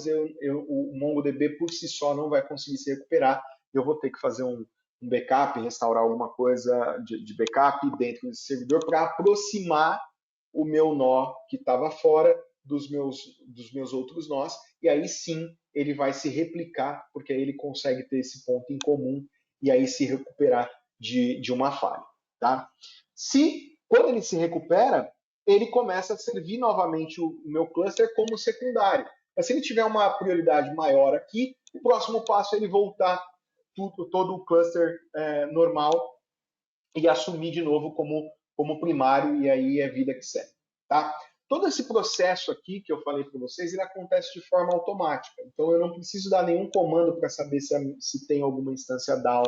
o MongoDB por si só não vai conseguir se recuperar. Eu vou ter que fazer um backup, restaurar alguma coisa de backup dentro desse servidor para aproximar o meu nó que estava fora dos meus outros nós, e aí sim ele vai se replicar, porque aí ele consegue ter esse ponto em comum e aí se recuperar de uma falha. Tá? Quando ele se recupera, ele começa a servir novamente o meu cluster como secundário. Mas se ele tiver uma prioridade maior aqui, o próximo passo é ele voltar todo o cluster normal e assumir de novo como primário, e aí é vida que segue. Tá? Todo esse processo aqui que eu falei para vocês, ele acontece de forma automática. Então eu não preciso dar nenhum comando para saber se tem alguma instância down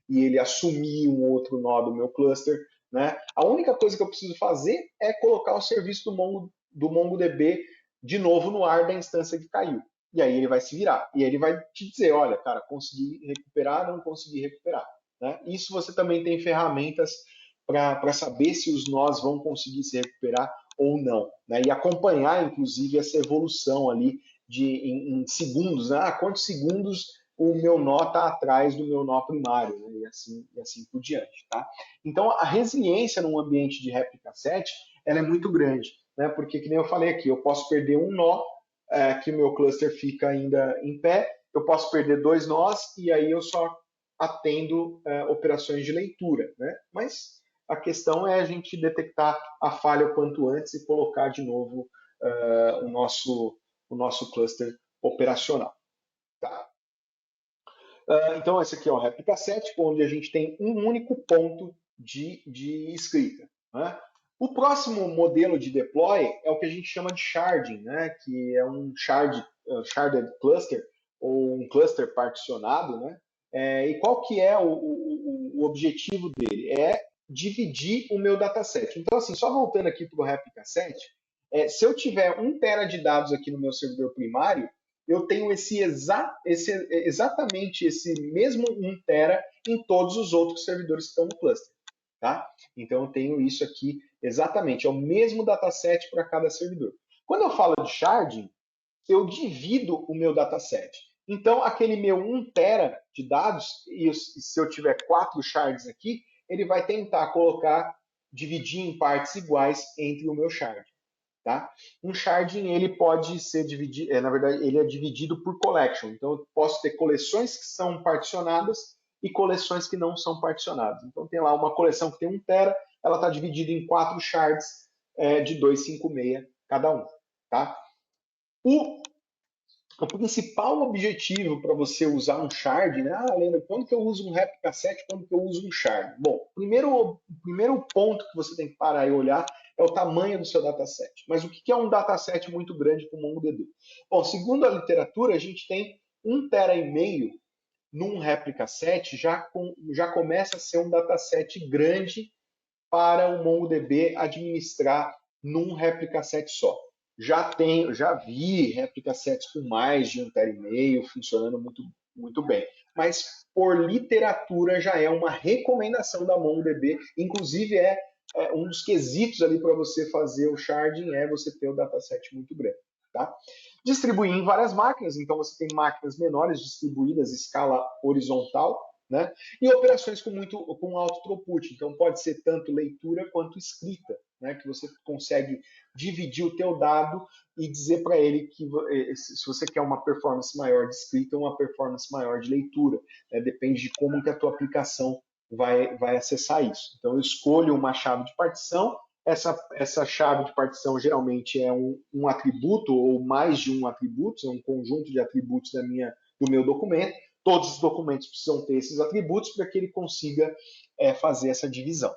e ele assumir um outro nó do meu cluster. Né? A única coisa que eu preciso fazer é colocar o serviço do MongoDB de novo no ar da instância que caiu. E aí ele vai se virar. E aí ele vai te dizer, olha, cara, consegui recuperar, não consegui recuperar. Né? Isso você também tem ferramentas para saber se os nós vão conseguir se recuperar ou não. Né? E acompanhar, inclusive, essa evolução ali em segundos. Né? Quantos segundos o meu nó está atrás do meu nó primário, né? e assim por diante. Tá? Então, a resiliência num ambiente de réplica set, ela é muito grande. Né? Porque, que nem eu falei aqui, eu posso perder um nó, que o meu cluster fica ainda em pé, eu posso perder 2 nós, e aí eu só atendo operações de leitura. Né? Mas a questão é a gente detectar a falha o quanto antes e colocar de novo o nosso cluster operacional. Tá? Então, esse aqui é o réplica set, onde a gente tem um único ponto de escrita. Né? O próximo modelo de deploy é o que a gente chama de sharding, né? Que é um sharded cluster, ou um cluster particionado. Né? E qual que é o objetivo dele? É dividir o meu dataset. Então, assim, só voltando aqui para o réplica set, se eu tiver 1 tera de dados aqui no meu servidor primário, eu tenho exatamente esse mesmo 1 tera em todos os outros servidores que estão no cluster. Tá? Então eu tenho isso aqui exatamente, é o mesmo dataset para cada servidor. Quando eu falo de sharding, eu divido o meu dataset. Então aquele meu 1 tera de dados, e se eu tiver 4 shards aqui, ele vai tentar dividir em partes iguais entre o meu shard. Tá? Um sharding ele pode ser dividido, na verdade, ele é dividido por collection. Então, eu posso ter coleções que são particionadas e coleções que não são particionadas. Então, tem lá uma coleção que tem 1 tera, ela está dividida em 4 shards de 256 cada um. Tá? O principal objetivo para você usar um shard, né? Leandro, quando que eu uso um réplica set, quando que eu uso um shard? Bom, o primeiro ponto que você tem que parar e olhar é o tamanho do seu dataset. Mas o que é um dataset muito grande para o MongoDB? Bom, segundo a literatura, a gente tem 1,5 tera num réplica set, já começa a ser um dataset grande para o MongoDB administrar num réplica set só. Já vi réplica sets com mais de 1,5 tera funcionando muito, muito bem. Mas por literatura já é uma recomendação da MongoDB, inclusive um dos quesitos ali para você fazer o sharding é você ter o dataset muito grande. Tá? Distribuir em várias máquinas, então você tem máquinas menores distribuídas em escala horizontal, né? E operações com alto throughput, então pode ser tanto leitura quanto escrita, né? Que você consegue dividir o teu dado e dizer para ele que se você quer uma performance maior de escrita ou uma performance maior de leitura, né? Depende de como que a tua aplicação vai acessar isso. Então eu escolho uma chave de partição, essa chave de partição geralmente é um atributo ou mais de um atributo, é um conjunto de atributos do meu documento. Todos os documentos precisam ter esses atributos para que ele consiga fazer essa divisão.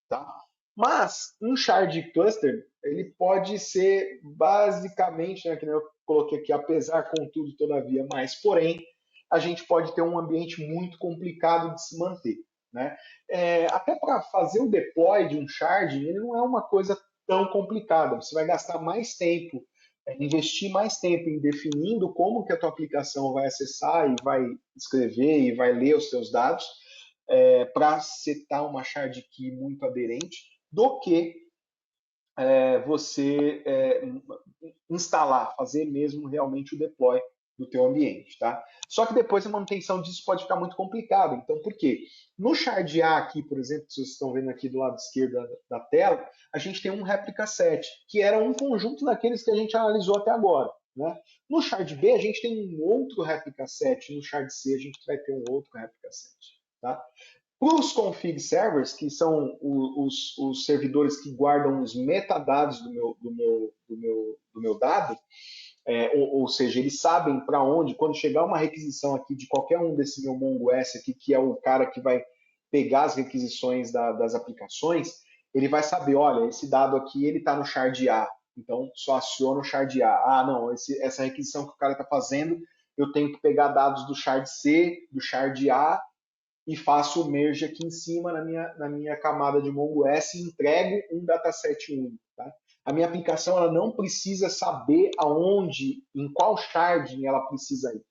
Tá? Mas um shard cluster, ele pode ser basicamente, né, que eu coloquei aqui, apesar, contudo, todavia, mas porém, a gente pode ter um ambiente muito complicado de se manter. Né? Até para fazer o deploy de um shard, ele não é uma coisa tão complicada. Você vai gastar mais tempo, investir mais tempo em definindo como que a tua aplicação vai acessar e vai escrever e vai ler os seus dados para setar uma shard key muito aderente do que você instalar, fazer mesmo realmente o deploy do teu ambiente, tá? Só que depois a manutenção disso pode ficar muito complicada. Então, por quê? No shard A aqui, por exemplo, que vocês estão vendo aqui do lado esquerdo da tela, a gente tem um réplica set, que era um conjunto daqueles que a gente analisou até agora, né? No shard B, a gente tem um outro réplica set, no shard C, a gente vai ter um outro réplica set, tá? Para os config servers, que são os servidores que guardam os metadados do meu dado, ou seja, eles sabem para onde, quando chegar uma requisição aqui de qualquer um desse meu MongoS aqui, que é o cara que vai pegar as requisições das aplicações, ele vai saber, olha, esse dado aqui ele está no shard A, então só aciona o shard A. Ah, não, essa requisição que o cara está fazendo, eu tenho que pegar dados do shard C, do shard A, e faço o merge aqui em cima na minha camada de MongoS e entrego um dataset único. Tá? A minha aplicação ela não precisa saber aonde, em qual sharding ela precisa ir.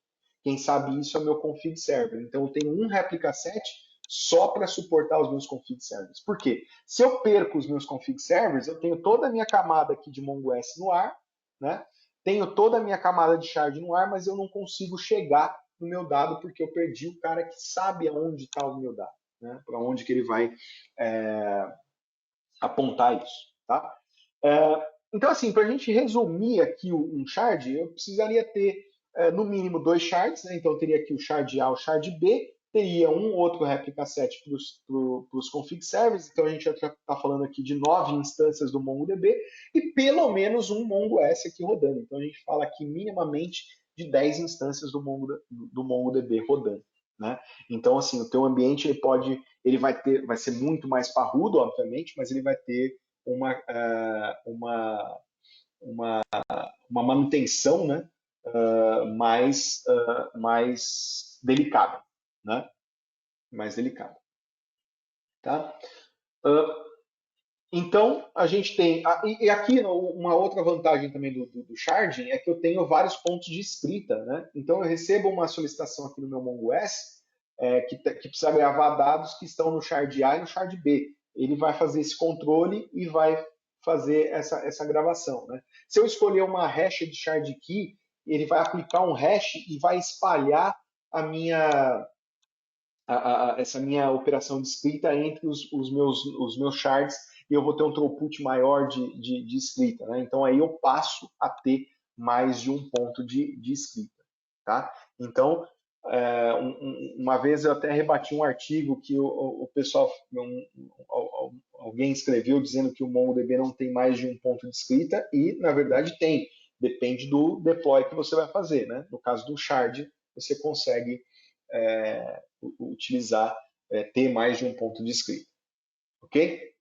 Quem sabe isso é o meu config server. Então eu tenho um replica set só para suportar os meus config servers. Por quê? Se eu perco os meus config servers, eu tenho toda a minha camada aqui de MongoS no ar, né? Tenho toda a minha camada de shard no ar, mas eu não consigo chegar no meu dado porque eu perdi o cara que sabe aonde está o meu dado, né? Para onde que ele vai apontar isso, tá? Então, assim, para a gente resumir aqui um shard, eu precisaria ter no mínimo 2 shards, né? Então eu teria aqui o shard A, o shard B, teria um outro réplica set para os config servers, então a gente já está falando aqui de 9 instâncias do MongoDB e pelo menos um MongoS aqui rodando. Então a gente fala aqui minimamente de 10 instâncias do MongoDB rodando. Né? Então, assim, o teu ambiente ele vai ser muito mais parrudo, obviamente, mas ele vai ter uma manutenção, né? Mais delicada, né? Mais delicada, tá? Então, a gente tem... E aqui, uma outra vantagem também do sharding é que eu tenho vários pontos de escrita, né? Então, eu recebo uma solicitação aqui no meu MongoS que precisa gravar dados que estão no shard A e no shard B. Ele vai fazer esse controle e vai fazer essa gravação, né? Se eu escolher uma hash de shard key, ele vai aplicar um hash e vai espalhar essa minha operação de escrita entre os meus shards e eu vou ter um throughput maior de escrita. Né? Então, aí eu passo a ter mais de um ponto de escrita. Tá? Então, uma vez eu até rebati um artigo que o pessoal, alguém escreveu dizendo que o MongoDB não tem mais de um ponto de escrita e, na verdade, tem. Depende do deploy que você vai fazer. Né? No caso do shard, você consegue utilizar, ter mais de um ponto de escrita. Ok?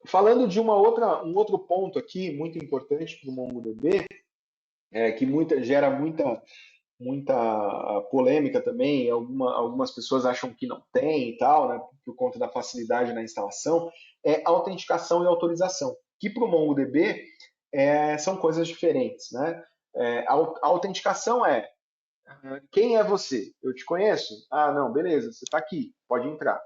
Falando de um outro ponto aqui, muito importante para o MongoDB, que gera muita polêmica também, algumas pessoas acham que não tem e tal, né, por conta da facilidade na instalação, é autenticação e autorização, que para o MongoDB são coisas diferentes. Né? A autenticação quem é você? Eu te conheço? Ah, não, beleza, você está aqui, pode entrar.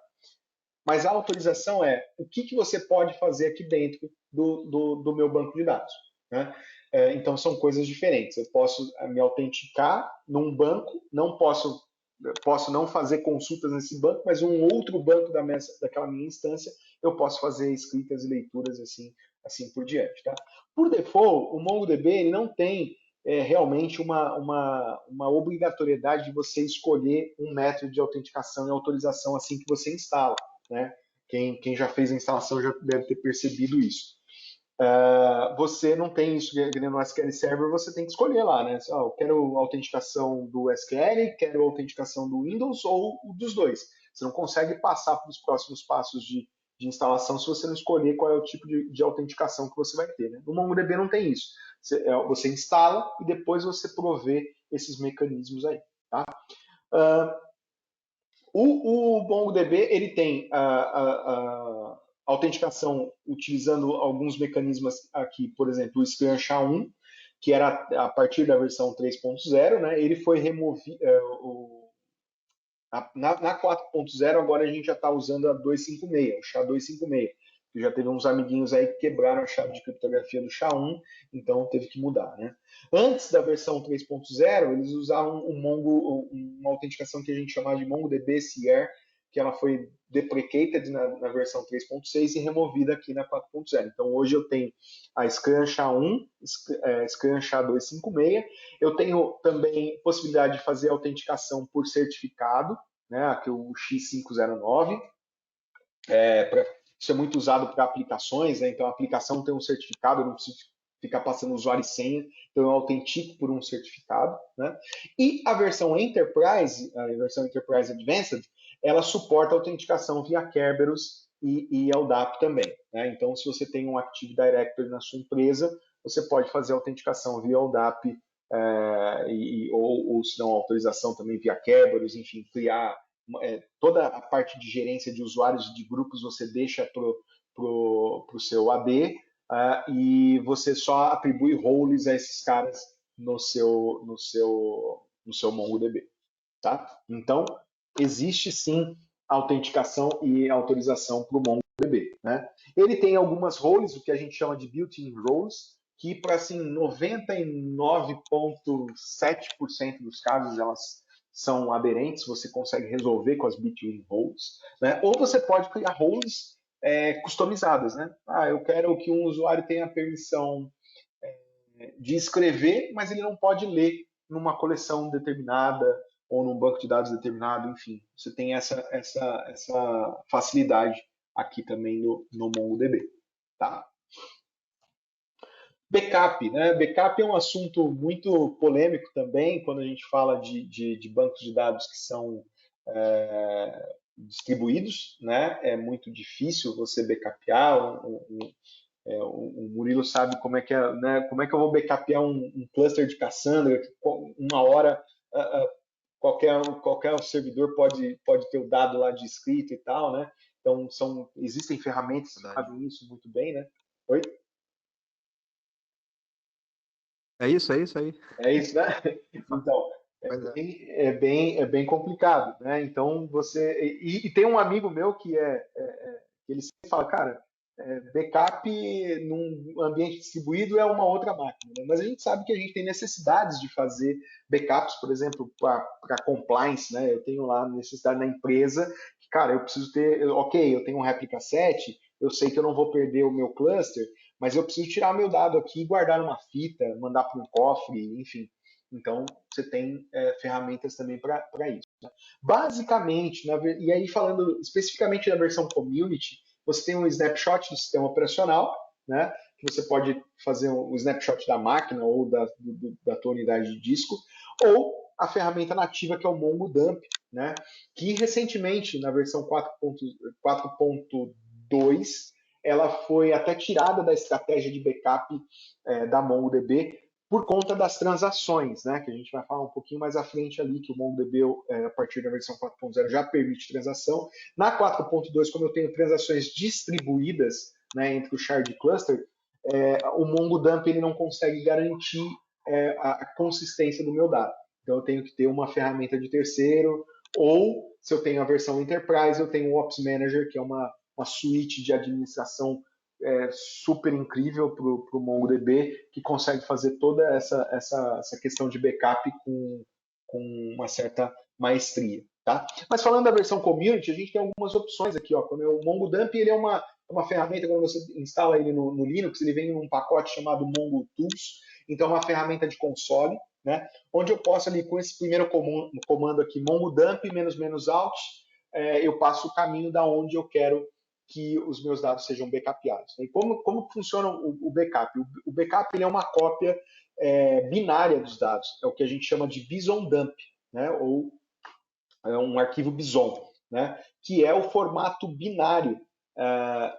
Mas a autorização o que você pode fazer aqui dentro do meu banco de dados. né? Então são coisas diferentes. Eu posso me autenticar num banco, não posso não fazer consultas nesse banco, mas um outro banco daquela minha instância eu posso fazer escritas e leituras assim por diante. Tá? Por default, o MongoDB ele não tem realmente uma obrigatoriedade de você escolher um método de autenticação e autorização assim que você instala. Né? Quem já fez a instalação já deve ter percebido isso. Você não tem isso no SQL Server, você tem que escolher lá, né? Eu quero autenticação do SQL, quero autenticação do Windows ou dos dois. Você não consegue passar para os próximos passos de instalação se você não escolher qual é o tipo de autenticação que você vai ter. Né? No MongoDB não tem isso. Você instala e depois você provê esses mecanismos aí. Tá? O MongoDB ele tem a autenticação utilizando alguns mecanismos aqui, por exemplo, o Scrum SHA-1, que era a partir da versão 3.0, né? Ele foi removido. Na 4.0 agora a gente já está usando a 256, o SHA-256. Já teve uns amiguinhos aí que quebraram a chave de criptografia do SHA-1, então teve que mudar, né? Antes da versão 3.0, eles usavam uma autenticação que a gente chamava de MongoDB CR, que ela foi deprecated na versão 3.6 e removida aqui na 4.0. Então hoje eu tenho a Scrum SHA-1, Scrum SHA-256, eu tenho também possibilidade de fazer autenticação por certificado, né? Aqui o X509, isso é muito usado para aplicações, né? Então a aplicação tem um certificado, eu não preciso ficar passando usuário e senha, então eu autentico por um certificado, né? E a versão Enterprise, a versão Enterprise Advanced, ela suporta autenticação via Kerberos e LDAP também, né? Então se você tem um Active Directory na sua empresa, você pode fazer autenticação via LDAP ou se não, autorização também via Kerberos, enfim, criar toda a parte de gerência de usuários e de grupos você deixa para o seu AD e você só atribui roles a esses caras no seu MongoDB. Tá? Então, existe sim autenticação e autorização para o MongoDB. Né? Ele tem algumas roles, o que a gente chama de built-in roles, que para assim, 99,7% dos casos elas são aderentes, você consegue resolver com as built-in roles. Né? Ou você pode criar roles customizadas. Né? Eu quero que um usuário tenha a permissão de escrever, mas ele não pode ler numa coleção determinada ou num banco de dados determinado, enfim. Você tem essa facilidade aqui também no MongoDB. Tá? Backup, né? Backup é um assunto muito polêmico também, quando a gente fala de bancos de dados que são distribuídos, né? É muito difícil você backupear. O Murilo sabe como é que é, né? Como é que eu vou backupear um cluster de Cassandra, que uma hora qualquer servidor pode ter o dado lá de escrito e tal, né? Então existem ferramentas que fazem isso muito bem, né? Oi? É isso aí. É isso, né? Então, é bem complicado, né? Então, E tem um amigo meu que ele sempre fala, cara, backup num ambiente distribuído é uma outra máquina, né? Mas a gente sabe que a gente tem necessidades de fazer backups, por exemplo, para compliance, né? Eu tenho lá necessidade na empresa, que, cara, eu preciso ter, ok, eu tenho um réplica 7, eu sei que eu não vou perder o meu cluster, mas eu preciso tirar meu dado aqui e guardar numa fita, mandar para um cofre, enfim. Então, você tem ferramentas também para isso. Né? Basicamente, e aí falando especificamente da versão Community, você tem um snapshot do sistema operacional, né? Que você pode fazer um snapshot da máquina ou da tua unidade de disco, ou a ferramenta nativa que é o MongoDump, né? Que recentemente, na versão 4.2, ela foi até tirada da estratégia de backup da MongoDB por conta das transações, né? Que a gente vai falar um pouquinho mais à frente ali, que o MongoDB, a partir da versão 4.0, já permite transação. Na 4.2, como eu tenho transações distribuídas, né, entre o shard e cluster, o MongoDump ele não consegue garantir a consistência do meu dado. Então eu tenho que ter uma ferramenta de terceiro, ou se eu tenho a versão Enterprise, eu tenho o Ops Manager, que é uma suíte de administração super incrível para o MongoDB, que consegue fazer toda essa questão de backup com uma certa maestria. Tá? Mas falando da versão community, a gente tem algumas opções aqui. Ó. Quando o MongoDump ele é uma ferramenta, quando você instala ele no Linux, ele vem em um pacote chamado Mongo Tools, então é uma ferramenta de console, né? Onde eu posso ali com esse primeiro comando aqui, MongoDump --alt, eu passo o caminho da onde eu quero que os meus dados sejam backupados. E como funciona o backup? O backup ele é uma cópia binária dos dados, é o que a gente chama de Bison Dump, né? Ou um arquivo Bison, né? Que é o formato binário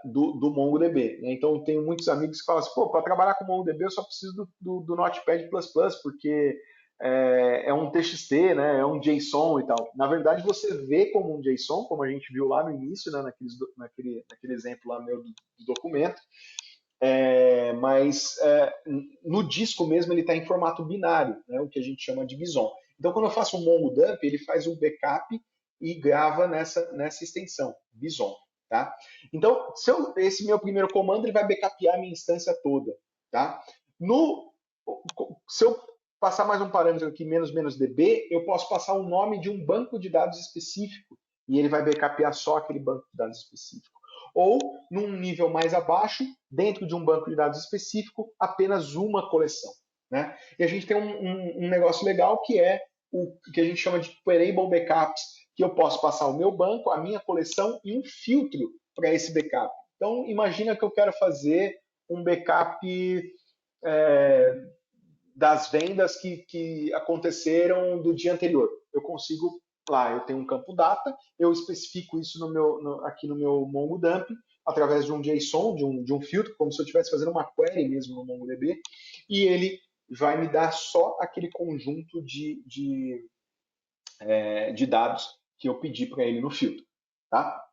do MongoDB. Né? Então, eu tenho muitos amigos que falam assim, pô, para trabalhar com MongoDB eu só preciso do Notepad++, porque é um TXT, né? É um JSON e tal. Na verdade, você vê como um JSON, como a gente viu lá no início, né? naquele exemplo lá meu do documento, mas no disco mesmo ele está em formato binário, né? O que a gente chama de Bison. Então, quando eu faço um MongoDump, ele faz um backup e grava nessa extensão, Bison. Tá? Então, esse meu primeiro comando ele vai backupear a minha instância toda. Tá? Se eu passar mais um parâmetro aqui, "-db", eu posso passar o nome de um banco de dados específico e ele vai backupear só aquele banco de dados específico. Ou, num nível mais abaixo, dentro de um banco de dados específico, apenas uma coleção. Né? E a gente tem um negócio legal que é o que a gente chama de Queryable Backups, que eu posso passar o meu banco, a minha coleção e um filtro para esse backup. Então, imagina que eu quero fazer um backup das vendas que aconteceram do dia anterior. Eu consigo, lá, eu tenho um campo data, eu especifico isso aqui no meu MongoDump, através de um JSON, de um filtro, como se eu estivesse fazendo uma query mesmo no MongoDB, e ele vai me dar só aquele conjunto de dados que eu pedi para ele no filtro. Tá?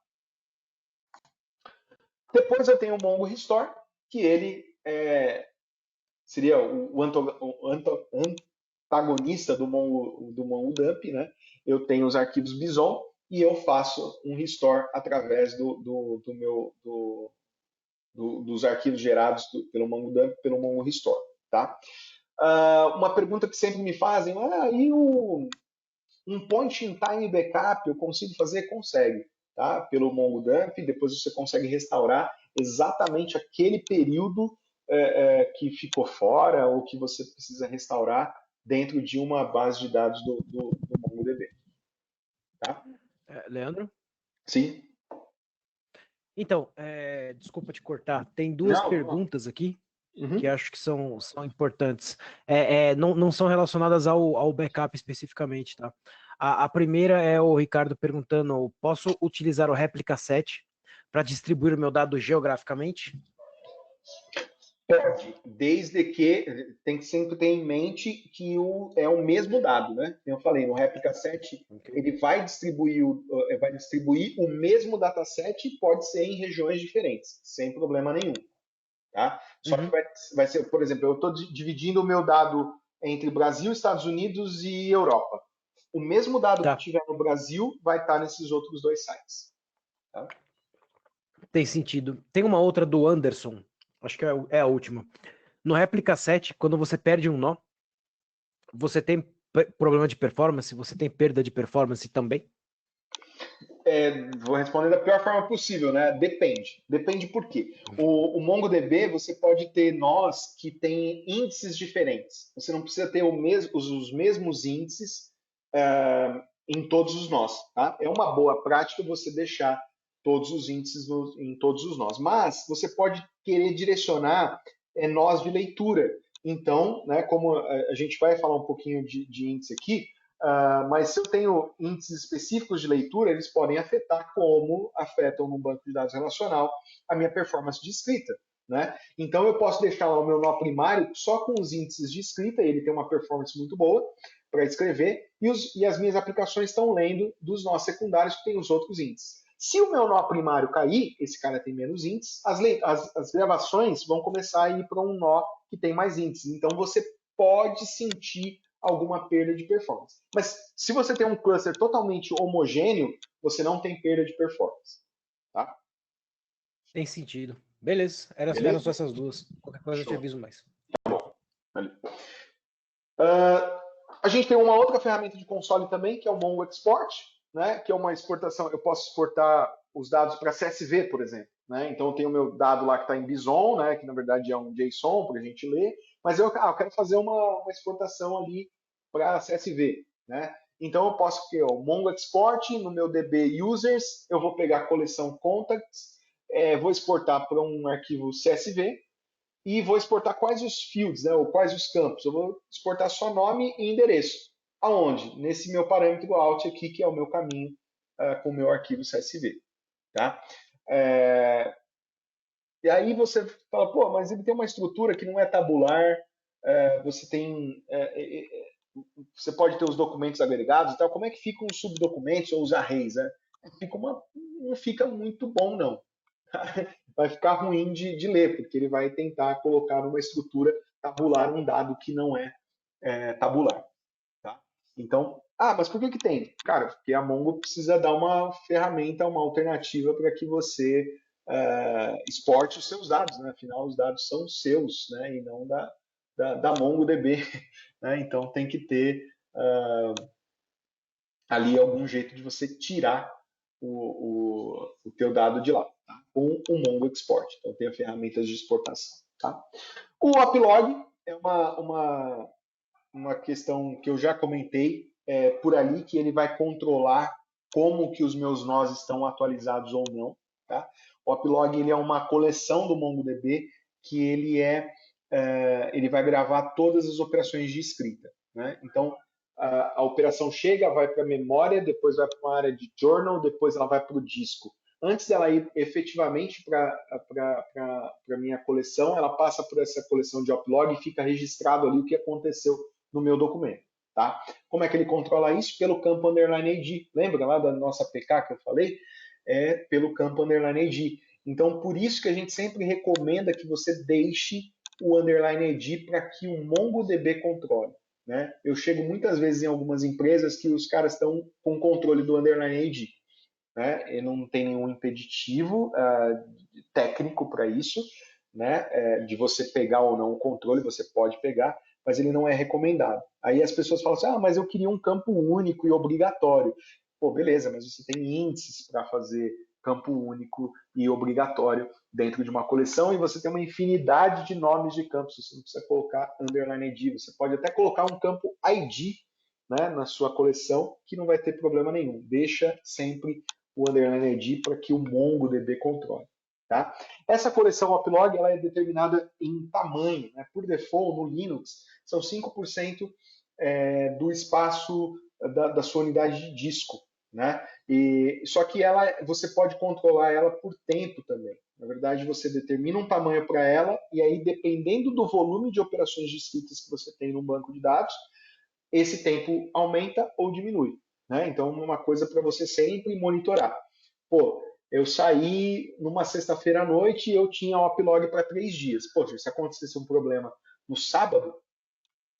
Depois eu tenho o Mongo Restore, que ele seria o antagonista do MongoDump. Né? Eu tenho os arquivos Bison e eu faço um restore através dos arquivos gerados pelo MongoDump, pelo Mongo Restore. Tá? Uma pergunta que sempre me fazem, e um point in time backup eu consigo fazer? Consegue, tá? Pelo MongoDump, depois você consegue restaurar exatamente aquele período que ficou fora ou que você precisa restaurar dentro de uma base de dados do MongoDB. Tá? Leandro? Sim. Então, desculpa te cortar, tem duas perguntas aqui que acho que são importantes. Não são relacionadas ao backup especificamente, tá? A primeira é o Ricardo perguntando, posso utilizar o réplica set para distribuir o meu dado geograficamente? Pode, desde que tem que sempre ter em mente que é o mesmo dado, né? Eu falei, no réplica set, ele vai distribuir o mesmo dataset e pode ser em regiões diferentes, sem problema nenhum. Tá? Só que vai ser, por exemplo, eu estou dividindo o meu dado entre Brasil, Estados Unidos e Europa. O mesmo dado que tiver no Brasil vai estar nesses outros dois sites. Tá? Tem sentido. Tem uma outra do Anderson, acho que é a última. No réplica set, quando você perde um nó, você tem problema de performance? Você tem perda de performance também? Vou responder da pior forma possível, né? Depende. Depende por quê? O MongoDB, você pode ter nós que tem índices diferentes. Você não precisa ter os mesmos índices em todos os nós. Tá? É uma boa prática você deixar todos os índices em todos os nós. Mas você pode querer direcionar nós de leitura. Então, né, como a gente vai falar um pouquinho de índice aqui, mas se eu tenho índices específicos de leitura, eles podem afetar como afetam no banco de dados relacional a minha performance de escrita. Né? Então eu posso deixar lá o meu nó primário só com os índices de escrita, ele tem uma performance muito boa para escrever, e as minhas aplicações estão lendo dos nós secundários que tem os outros índices. Se o meu nó primário cair, esse cara tem menos índices, as gravações vão começar a ir para um nó que tem mais índices. Então você pode sentir alguma perda de performance. Mas se você tem um cluster totalmente homogêneo, você não tem perda de performance. Tá? Tem sentido. Beleza, eram só essas duas. Qualquer coisa eu te aviso mais. Tá bom. A gente tem uma outra ferramenta de console também, que é o Mongo Export, né? Que é uma exportação. Eu posso exportar os dados para CSV, por exemplo. Né? Então eu tenho o meu dado lá que está em Bison, né? Que na verdade é um JSON para a gente ler, mas eu quero fazer uma exportação ali para CSV. Né? Então eu posso criar o Mongo Export no meu DB Users, eu vou pegar a coleção Contacts, vou exportar para um arquivo CSV e vou exportar quais os fields, né, ou quais os campos. Eu vou exportar só nome e endereço. Aonde? Nesse meu parâmetro out aqui, que é o meu caminho com o meu arquivo CSV. Tá? E aí você fala, pô, mas ele tem uma estrutura que não é tabular, você pode ter os documentos agregados e tal. Como é que ficam os subdocumentos ou os arrays? Né? Não fica muito bom, não. Vai ficar ruim de ler, porque ele vai tentar colocar numa estrutura tabular um dado que não é tabular. Tá? Então, mas por que tem? Cara, porque a Mongo precisa dar uma ferramenta, uma alternativa para que você exporte os seus dados. Né? Afinal, os dados são seus, né? E não da MongoDB. Né? Então, tem que ter ali algum jeito de você tirar o teu dado de lá, tá? Com o Mongo Export. Então tem ferramentas de exportação. Tá? O Uplog é uma questão que eu já comentei por ali, que ele vai controlar como que os meus nós estão atualizados ou não. Tá? O Uplog ele é uma coleção do MongoDB que ele vai gravar todas as operações de escrita. Né? Então, a operação chega, vai para a memória, depois vai para uma área de journal, depois ela vai para o disco. Antes dela ir efetivamente para a minha coleção, ela passa por essa coleção de uplog e fica registrado ali o que aconteceu no meu documento. Tá? Como é que ele controla isso? Pelo campo underline ID. Lembra lá da nossa PK que eu falei? É pelo campo underline ID. Então, por isso que a gente sempre recomenda que você deixe o underline ID para que o MongoDB controle. Né? Eu chego muitas vezes em algumas empresas que os caras estão com o controle do underline ID. Né? E não tem nenhum impeditivo técnico para isso, né? De você pegar ou não o controle, você pode pegar, mas ele não é recomendado. Aí as pessoas falam assim, mas eu queria um campo único e obrigatório. Pô, beleza, mas você tem índices para fazer campo único e obrigatório dentro de uma coleção e você tem uma infinidade de nomes de campos. Você não precisa colocar underline ID, você pode até colocar um campo ID, né, na sua coleção, que não vai ter problema nenhum. Deixa sempre o underline ID para que o MongoDB controle. Tá? Essa coleção uplog ela é determinada em tamanho. Né? Por default, no Linux, são 5% do espaço da sua unidade de disco. Né? Só que você pode controlar ela por tempo também. Na verdade, você determina um tamanho para ela e aí, dependendo do volume de operações escritas que você tem no banco de dados, esse tempo aumenta ou diminui. Né? Então, uma coisa para você sempre monitorar. Pô, eu saí numa sexta-feira à noite e eu tinha o uplog para 3 dias. Poxa, se acontecesse um problema no sábado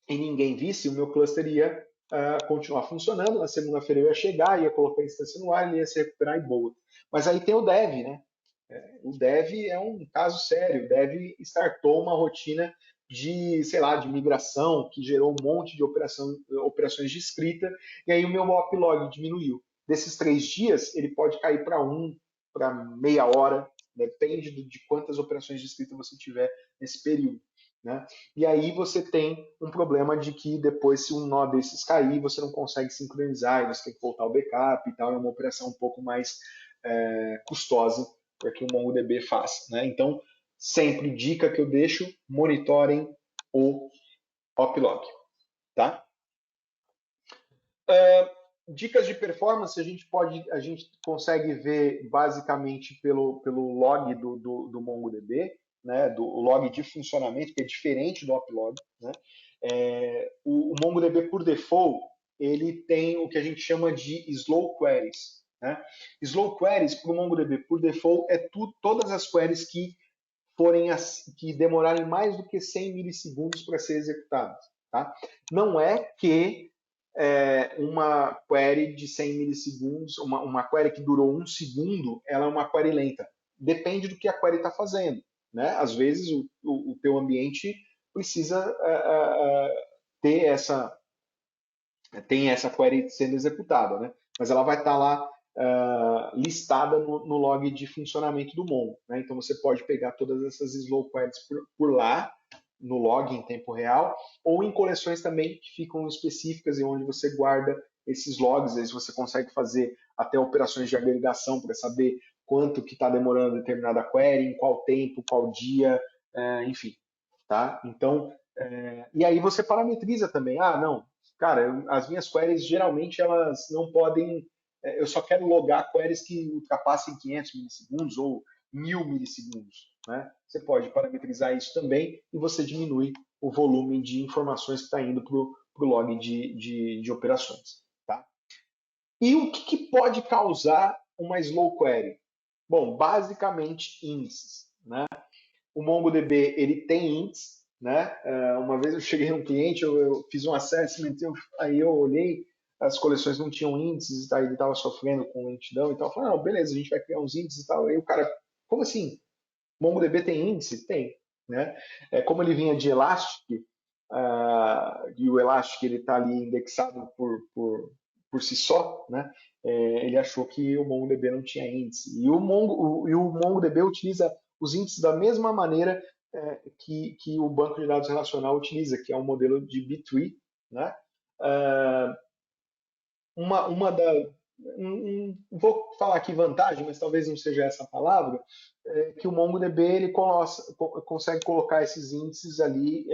e ninguém visse, o meu cluster ia continuar funcionando. Na segunda-feira eu ia chegar, ia colocar a instância no ar, ele ia se recuperar e boa. Mas aí tem o dev, né? O dev é um caso sério. O dev startou uma rotina de, sei lá, de migração, que gerou um monte de operações de escrita, e aí o meu uplog diminuiu. Desses 3 dias, ele pode cair para meia hora, depende de quantas operações de escrita você tiver nesse período. Né? E aí você tem um problema de que depois, se um nó desses cair, você não consegue sincronizar, e você tem que voltar ao backup e tal, é uma operação um pouco mais custosa para que o MongoDB faça. Né? Então, sempre dica que eu deixo, monitorem o uplog. Tá? Dicas de performance a gente consegue ver basicamente pelo log do MongoDB, né? Do log de funcionamento, que é diferente do uplog. Né? O MongoDB, por default, ele tem o que a gente chama de slow queries. Né? Slow queries para o MongoDB, por default, todas as queries que demorarem mais do que 100 milissegundos para ser executadas. Tá? Não é que uma query de 100 milissegundos, uma query que durou 1 segundo, ela é uma query lenta. Depende do que a query está fazendo. né? Às vezes o teu ambiente precisa ter tem essa query sendo executada, né? Mas ela vai estar lá listada no log de funcionamento do Mongo, né? Então você pode pegar todas essas slow queries por lá, no log em tempo real, ou em coleções também que ficam específicas e onde você guarda esses logs. Aí você consegue fazer até operações de agregação para saber quanto que está demorando determinada query, em qual tempo, qual dia, enfim. Tá? Então, e aí você parametriza também. Ah, não, cara, as minhas queries geralmente elas não podem. Eu só quero logar queries que ultrapassem 500 milissegundos ou 1000 milissegundos. Né? Você pode parametrizar isso também e você diminui o volume de informações que está indo para o log de operações. Tá? E o que pode causar uma slow query? Bom, basicamente índices. Né? O MongoDB ele tem índices. Né? Uma vez eu cheguei num cliente, eu fiz um assessment, aí eu olhei, as coleções não tinham índices, tá? Ele estava sofrendo com lentidão e tal. Eu falei, não, beleza, a gente vai criar uns índices e tal. Aí o cara, como assim? MongoDB tem índice? Tem. Né? Como ele vinha de Elastic, e o Elastic está ali indexado por si só, né? Ele achou que o MongoDB não tinha índice. E o MongoDB utiliza os índices da mesma maneira que o banco de dados relacional utiliza, que é um modelo de B-tree. Né? Vou falar aqui vantagem, mas talvez não seja essa a palavra, que o MongoDB ele consegue colocar esses índices ali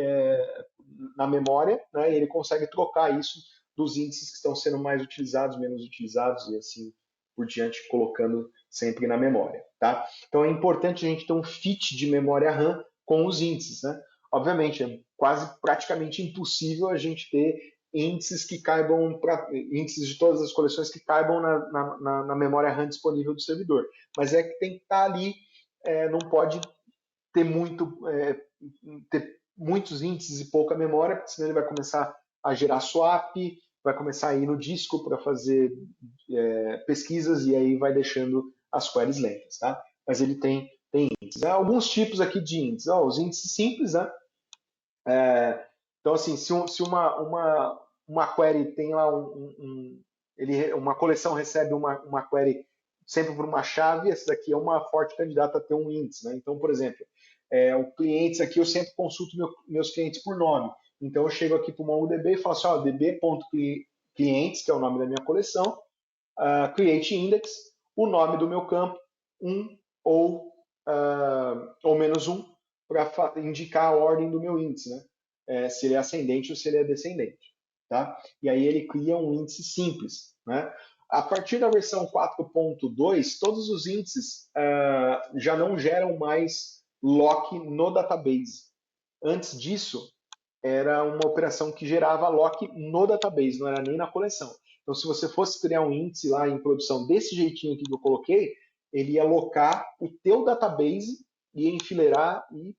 na memória, né, e ele consegue trocar isso dos índices que estão sendo mais utilizados, menos utilizados e assim por diante, colocando sempre na memória. Tá? Então é importante a gente ter um fit de memória RAM com os índices. Né? Obviamente, é praticamente impossível a gente ter índices que caibam, índices de todas as coleções que caibam na memória RAM disponível do servidor. Mas é que tem que estar ali, não pode ter ter muitos índices e pouca memória, porque senão ele vai começar a gerar swap, vai começar a ir no disco para fazer pesquisas e aí vai deixando as queries lentas. Tá? Mas ele tem índices. Alguns tipos aqui de índices. Os índices simples, né? Então, assim, se uma query tem lá uma coleção recebe uma query sempre por uma chave, essa daqui é uma forte candidata a ter um índice. Né? Então, por exemplo, o clientes aqui eu sempre consulto meus clientes por nome. Então, eu chego aqui para o MongoDB e falo assim, db.clientes, que é o nome da minha coleção, create index, o nome do meu campo, 1 ou menos 1, para indicar a ordem do meu índice, né? Se ele é ascendente ou se ele é descendente. Tá? E aí ele cria um índice simples. Né? A partir da versão 4.2, todos os índices já não geram mais lock no database. Antes disso, era uma operação que gerava lock no database, não era nem na coleção. Então, se você fosse criar um índice lá em produção desse jeitinho aqui que eu coloquei, ele ia locar o teu database, ia enfileirar e,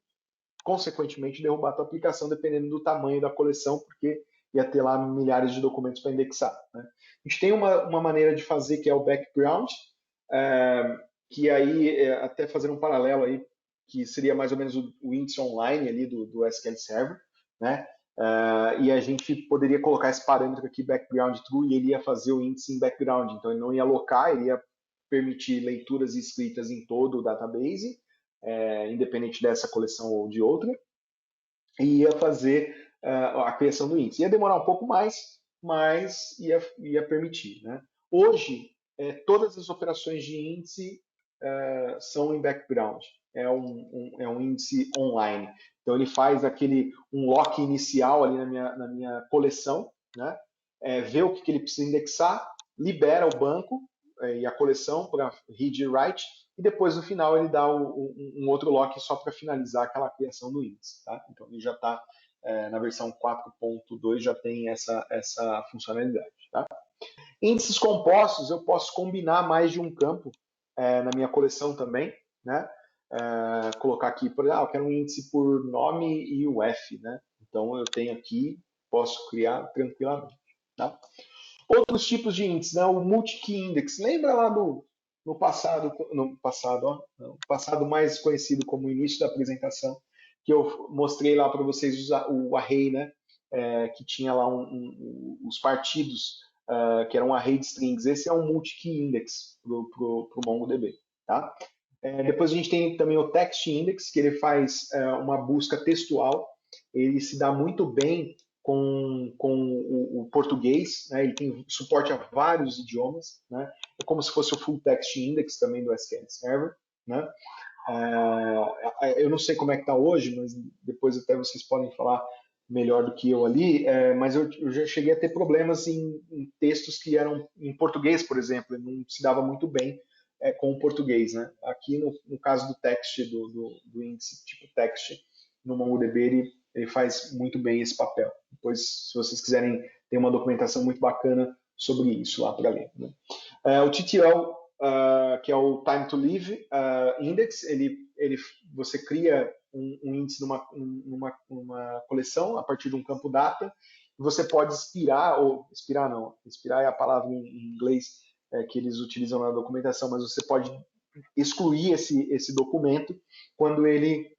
consequentemente, derrubar a tua aplicação, dependendo do tamanho da coleção, porque ia ter lá milhares de documentos para indexar. Né? A gente tem uma maneira de fazer que é o background, que aí, até fazer um paralelo aí, que seria mais ou menos o índice online ali do SQL Server, né? E a gente poderia colocar esse parâmetro aqui, background true, e ele ia fazer o índice em background. Então, ele não ia alocar, ele ia permitir leituras e escritas em todo o database, independente dessa coleção ou de outra, e ia fazer a criação do índice. Ia demorar um pouco mais, mas ia permitir. Né? Hoje, todas as operações de índice são em background. É um índice online. Então, ele faz um lock inicial ali na minha coleção, né? Vê o que ele precisa indexar, libera o banco e a coleção para read e write, e depois, no final, ele dá um outro lock só para finalizar aquela criação do índice. Tá? Então, ele já está, na versão 4.2, já tem essa funcionalidade. Tá? Índices compostos, eu posso combinar mais de um campo na minha coleção também, né? Colocar aqui, por exemplo, eu quero um índice por nome e UF, né? Então eu tenho aqui, posso criar tranquilamente. Tá? Outros tipos de índices, né? O multi-key index. Lembra lá no passado mais conhecido como início da apresentação, que eu mostrei lá para vocês o array, né? Que tinha lá os partidos, que era um array de strings. Esse é um multi-key index para o MongoDB, tá? Depois a gente tem também o text index, que ele faz uma busca textual. Ele se dá muito bem com o português, né? Ele tem suporte a vários idiomas, né? É como se fosse o full text index também do SQL Server, né? Eu não sei como é que está hoje, mas depois até vocês podem falar melhor do que eu ali, mas eu já cheguei a ter problemas em textos que eram em português, por exemplo, não se dava muito bem com o português, né? Aqui no caso do text, do índice tipo text, no MongoDB ele faz muito bem esse papel. Depois, se vocês quiserem, tem uma documentação muito bacana sobre isso lá para ler, né? O TTL, que é o Time to Live Index, você cria um índice numa coleção a partir de um campo data, e você pode expirar é a palavra em inglês que eles utilizam na documentação, mas você pode excluir esse documento quando ele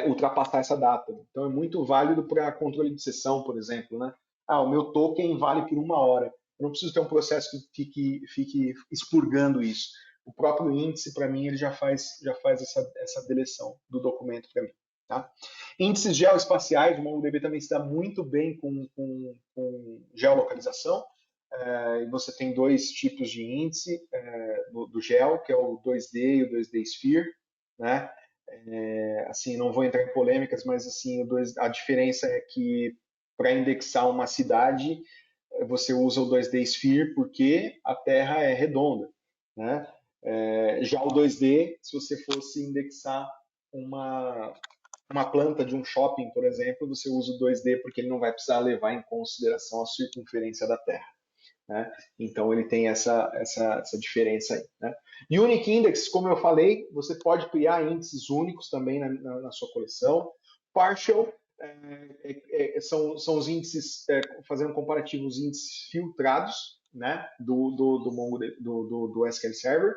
ultrapassar essa data. Então é muito válido para controle de sessão, por exemplo, né? O meu token vale por 1 hora. Eu não preciso ter um processo que fique expurgando isso. O próprio índice, para mim, ele já faz essa deleção do documento para mim. Tá? Índices geoespaciais, o MongoDB também se dá muito bem com geolocalização. Você tem 2 tipos de índice do geo, que é o 2D e o 2D Sphere, né? Assim, não vou entrar em polêmicas, mas assim, a diferença é que para indexar uma cidade, você usa o 2D Sphere porque a Terra é redonda, né? Já o 2D, se você fosse indexar uma planta de um shopping, por exemplo, você usa o 2D porque ele não vai precisar levar em consideração a circunferência da Terra, né? Então ele tem essa diferença aí, né? Unique Index, como eu falei, você pode criar índices únicos também na sua coleção. Partial são os índices, fazendo comparativo, os índices filtrados, né, do SQL Server.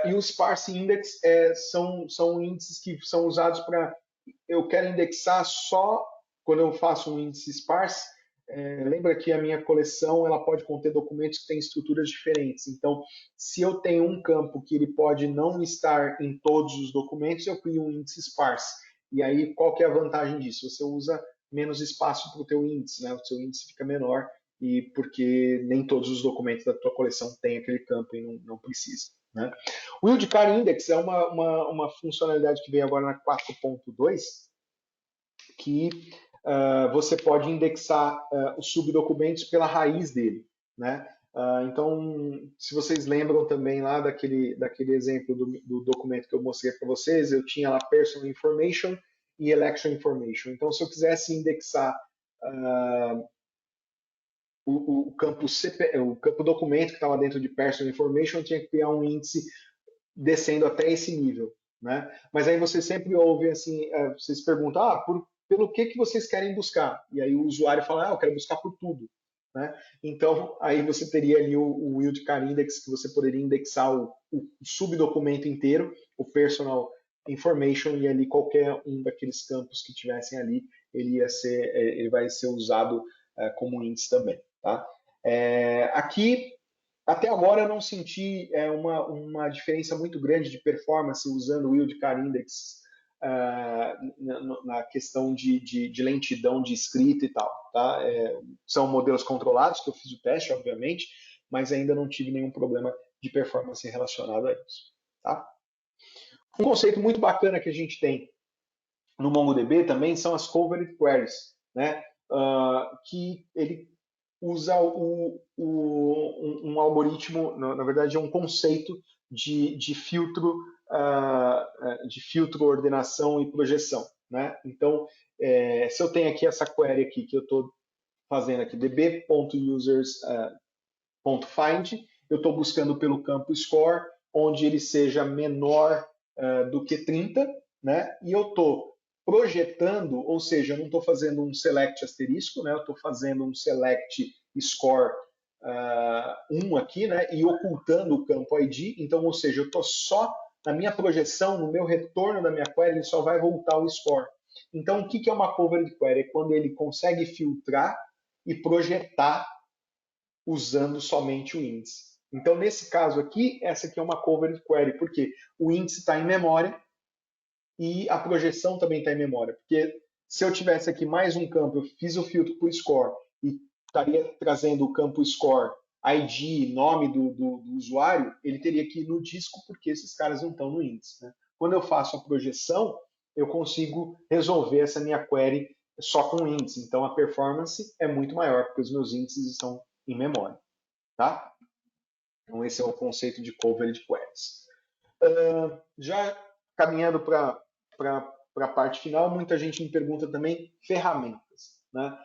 E os Sparse Index são índices que são usados para... Eu quero indexar só quando eu faço um índice sparse. Lembra que a minha coleção ela pode conter documentos que têm estruturas diferentes. Então, se eu tenho um campo que ele pode não estar em todos os documentos, eu crio um índice sparse. E aí, qual que é a vantagem disso? Você usa menos espaço para o teu índice, né? O seu índice fica menor, e porque nem todos os documentos da tua coleção têm aquele campo e não precisa, né? O Wildcard Index é uma funcionalidade que veio agora na 4.2, que você pode indexar os subdocumentos pela raiz dele, né? Então, se vocês lembram também lá daquele exemplo do documento que eu mostrei para vocês, eu tinha lá Personal Information e Election Information. Então, se eu quisesse indexar o campo documento que estava dentro de Personal Information, eu tinha que criar um índice descendo até esse nível, né? Mas aí você sempre ouve assim, vocês perguntam, pelo que vocês querem buscar? E aí o usuário fala, eu quero buscar por tudo, né? Então, aí você teria ali o Wildcard Index, que você poderia indexar o subdocumento inteiro, o Personal Information, e ali qualquer um daqueles campos que tivessem ali, ele vai ser usado como índice também, tá? Aqui, até agora eu não senti uma diferença muito grande de performance usando o Wildcard Index na questão de lentidão de escrita e tal, tá? São modelos controlados, que eu fiz o teste, obviamente, mas ainda não tive nenhum problema de performance relacionado a isso, tá? Um conceito muito bacana que a gente tem no MongoDB também são as Covered Queries, né? Que ele usa um algoritmo, na verdade é um conceito de filtro, ordenação e projeção, né? Então, se eu tenho aqui essa query aqui que eu estou fazendo aqui, db.users.find, eu estou buscando pelo campo score, onde ele seja menor do que 30, né? E eu estou projetando, ou seja, eu não estou fazendo um select asterisco, né? Eu estou fazendo um select score 1 aqui, né, e ocultando o campo ID. Então, ou seja, eu estou só na minha projeção, no meu retorno da minha query, ele só vai voltar o score. Então, o que é uma covered query? É quando ele consegue filtrar e projetar usando somente o índice. Então, nesse caso aqui, essa aqui é uma covered query, porque o índice está em memória e a projeção também está em memória. Porque se eu tivesse aqui mais um campo, eu fiz o filtro por score e estaria trazendo o campo score, ID, nome do usuário, ele teria que ir no disco porque esses caras não estão no índice. Né? Quando eu faço a projeção, eu consigo resolver essa minha query só com o índice. Então, a performance é muito maior, porque os meus índices estão em memória. Tá? Então, esse é o conceito de covered queries. Já caminhando para a parte final, muita gente me pergunta também ferramentas. Né?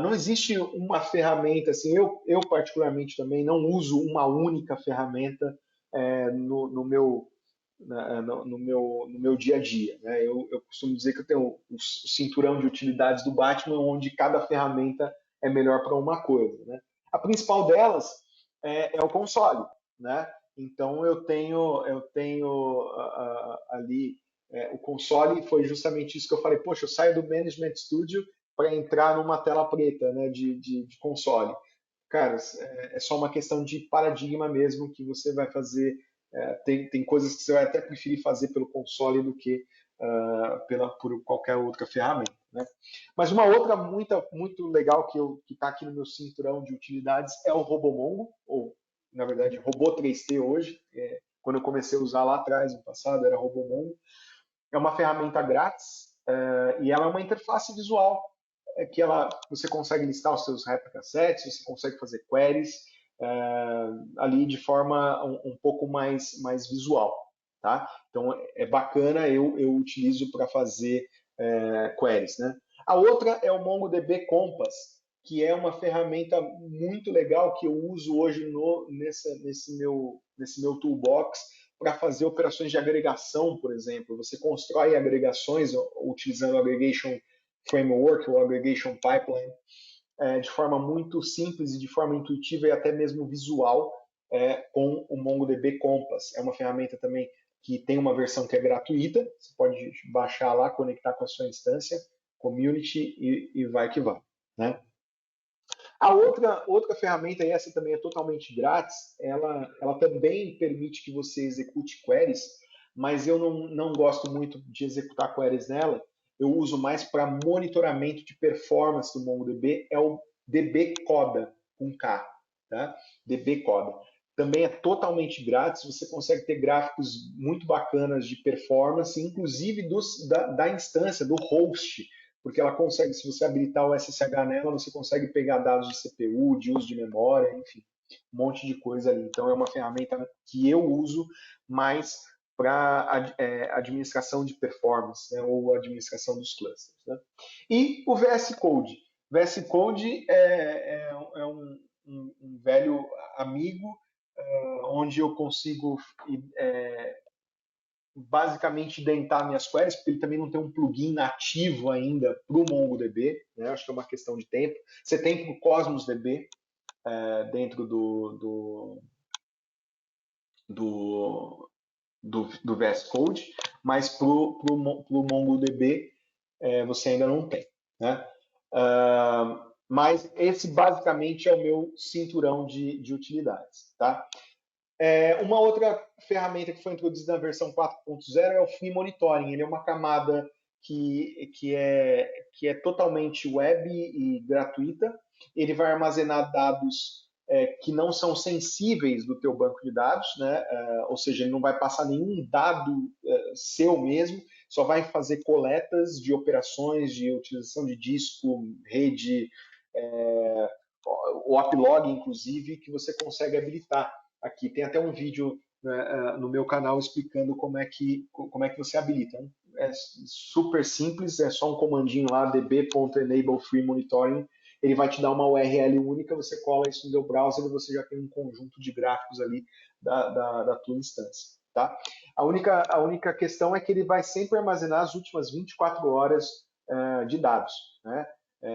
Não existe uma ferramenta, assim, eu particularmente também não uso uma única ferramenta no meu dia a dia. Né? Eu costumo dizer que eu tenho o cinturão de utilidades do Batman, onde cada ferramenta é melhor para uma coisa. Né? A principal delas é o console. Né? Então eu tenho ali o console, foi justamente isso que eu falei, poxa, eu saio do Management Studio para entrar numa tela preta, né, de console. Cara, é só uma questão de paradigma mesmo que você vai fazer. Tem coisas que você vai até preferir fazer pelo console do que por qualquer outra ferramenta. Né? Mas uma outra muito legal que está aqui no meu cinturão de utilidades é o RoboMongo, ou na verdade Robô 3T hoje. Quando eu comecei a usar lá atrás, no passado, era RoboMongo. É uma ferramenta grátis e ela é uma interface visual que você consegue listar os seus replica sets, você consegue fazer queries ali de forma um pouco mais visual. Tá? Então é bacana, eu utilizo para fazer queries. Né? A outra é o MongoDB Compass, que é uma ferramenta muito legal que eu uso hoje nesse meu toolbox para fazer operações de agregação, por exemplo. Você constrói agregações utilizando o Aggregation Framework ou Aggregation Pipeline de forma muito simples e de forma intuitiva e até mesmo visual com o MongoDB Compass. É uma ferramenta também que tem uma versão que é gratuita, você pode baixar lá, conectar com a sua instância, community e vai que vai. Né? A outra ferramenta, e essa também é totalmente grátis, ela também permite que você execute queries, mas eu não gosto muito de executar queries nela. Eu uso mais para monitoramento de performance do MongoDB, é o dbCoda, com K, tá? dbCoda. Também é totalmente grátis, você consegue ter gráficos muito bacanas de performance, inclusive da instância, do host, porque ela consegue, se você habilitar o SSH nela, você consegue pegar dados de CPU, de uso de memória, enfim, um monte de coisa ali. Então é uma ferramenta que eu uso mais para administração de performance, né, ou administração dos clusters. Né? E o VS Code. VS Code é um velho amigo, onde eu consigo basicamente dentar minhas queries, porque ele também não tem um plugin nativo ainda para o MongoDB, né? Acho que é uma questão de tempo. Você tem o Cosmos DB dentro do VS Code, mas para o MongoDB você ainda não tem. Né? Mas esse basicamente é o meu cinturão de utilidades. Tá? Uma outra ferramenta que foi introduzida na versão 4.0 é o Free Monitoring. Ele é uma camada que é totalmente web e gratuita. Ele vai armazenar dados que não são sensíveis do teu banco de dados, né? Ou seja, ele não vai passar nenhum dado seu mesmo, só vai fazer coletas de operações de utilização de disco, rede, o uplog, inclusive, que você consegue habilitar. Aqui tem até um vídeo no meu canal explicando como é que você habilita. É super simples, é só um comandinho lá, db.enableFreeMonitoring. Ele vai te dar uma URL única, você cola isso no seu browser e você já tem um conjunto de gráficos ali da tua instância. Tá? A única questão é que ele vai sempre armazenar as últimas 24 horas de dados. Né?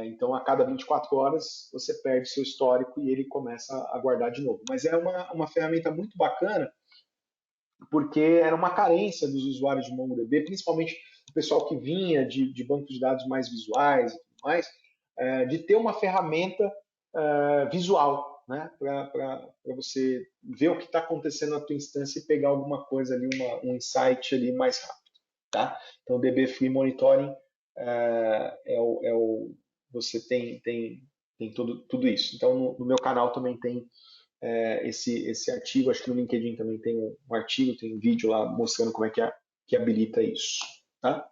Então, a cada 24 horas, você perde seu histórico e ele começa a guardar de novo. Mas é uma ferramenta muito bacana, porque era uma carência dos usuários de MongoDB, principalmente o pessoal que vinha de bancos de dados mais visuais e tudo mais, de ter uma ferramenta visual, né, para você ver o que está acontecendo na tua instância e pegar alguma coisa ali, um insight ali mais rápido. Tá? Então, o DB Free Monitoring você tem tudo isso. Então, no meu canal também tem esse artigo, acho que no LinkedIn também tem um artigo, tem um vídeo lá mostrando como é que habilita isso. Tá?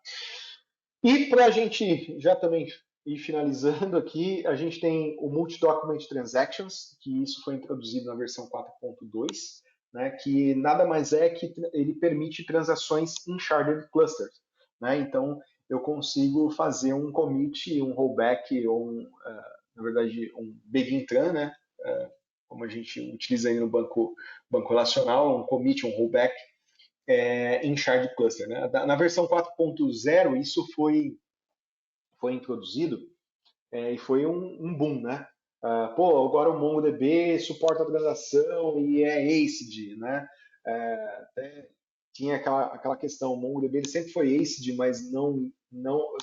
E para a gente já também ir finalizando aqui, a gente tem o Multi-Document Transactions, que isso foi introduzido na versão 4.2, né, que nada mais é que ele permite transações em sharded clusters. Né? Então, eu consigo fazer um commit, um rollback, ou na verdade, um begin tran, né? Como a gente utiliza aí no banco relacional, um commit, um rollback, em sharded cluster. Né? Na versão 4.0, isso foi introduzido e foi um boom, né? Agora o MongoDB suporta a transação e é ACID, né? Tinha aquela questão, o MongoDB ele sempre foi ACID, mas não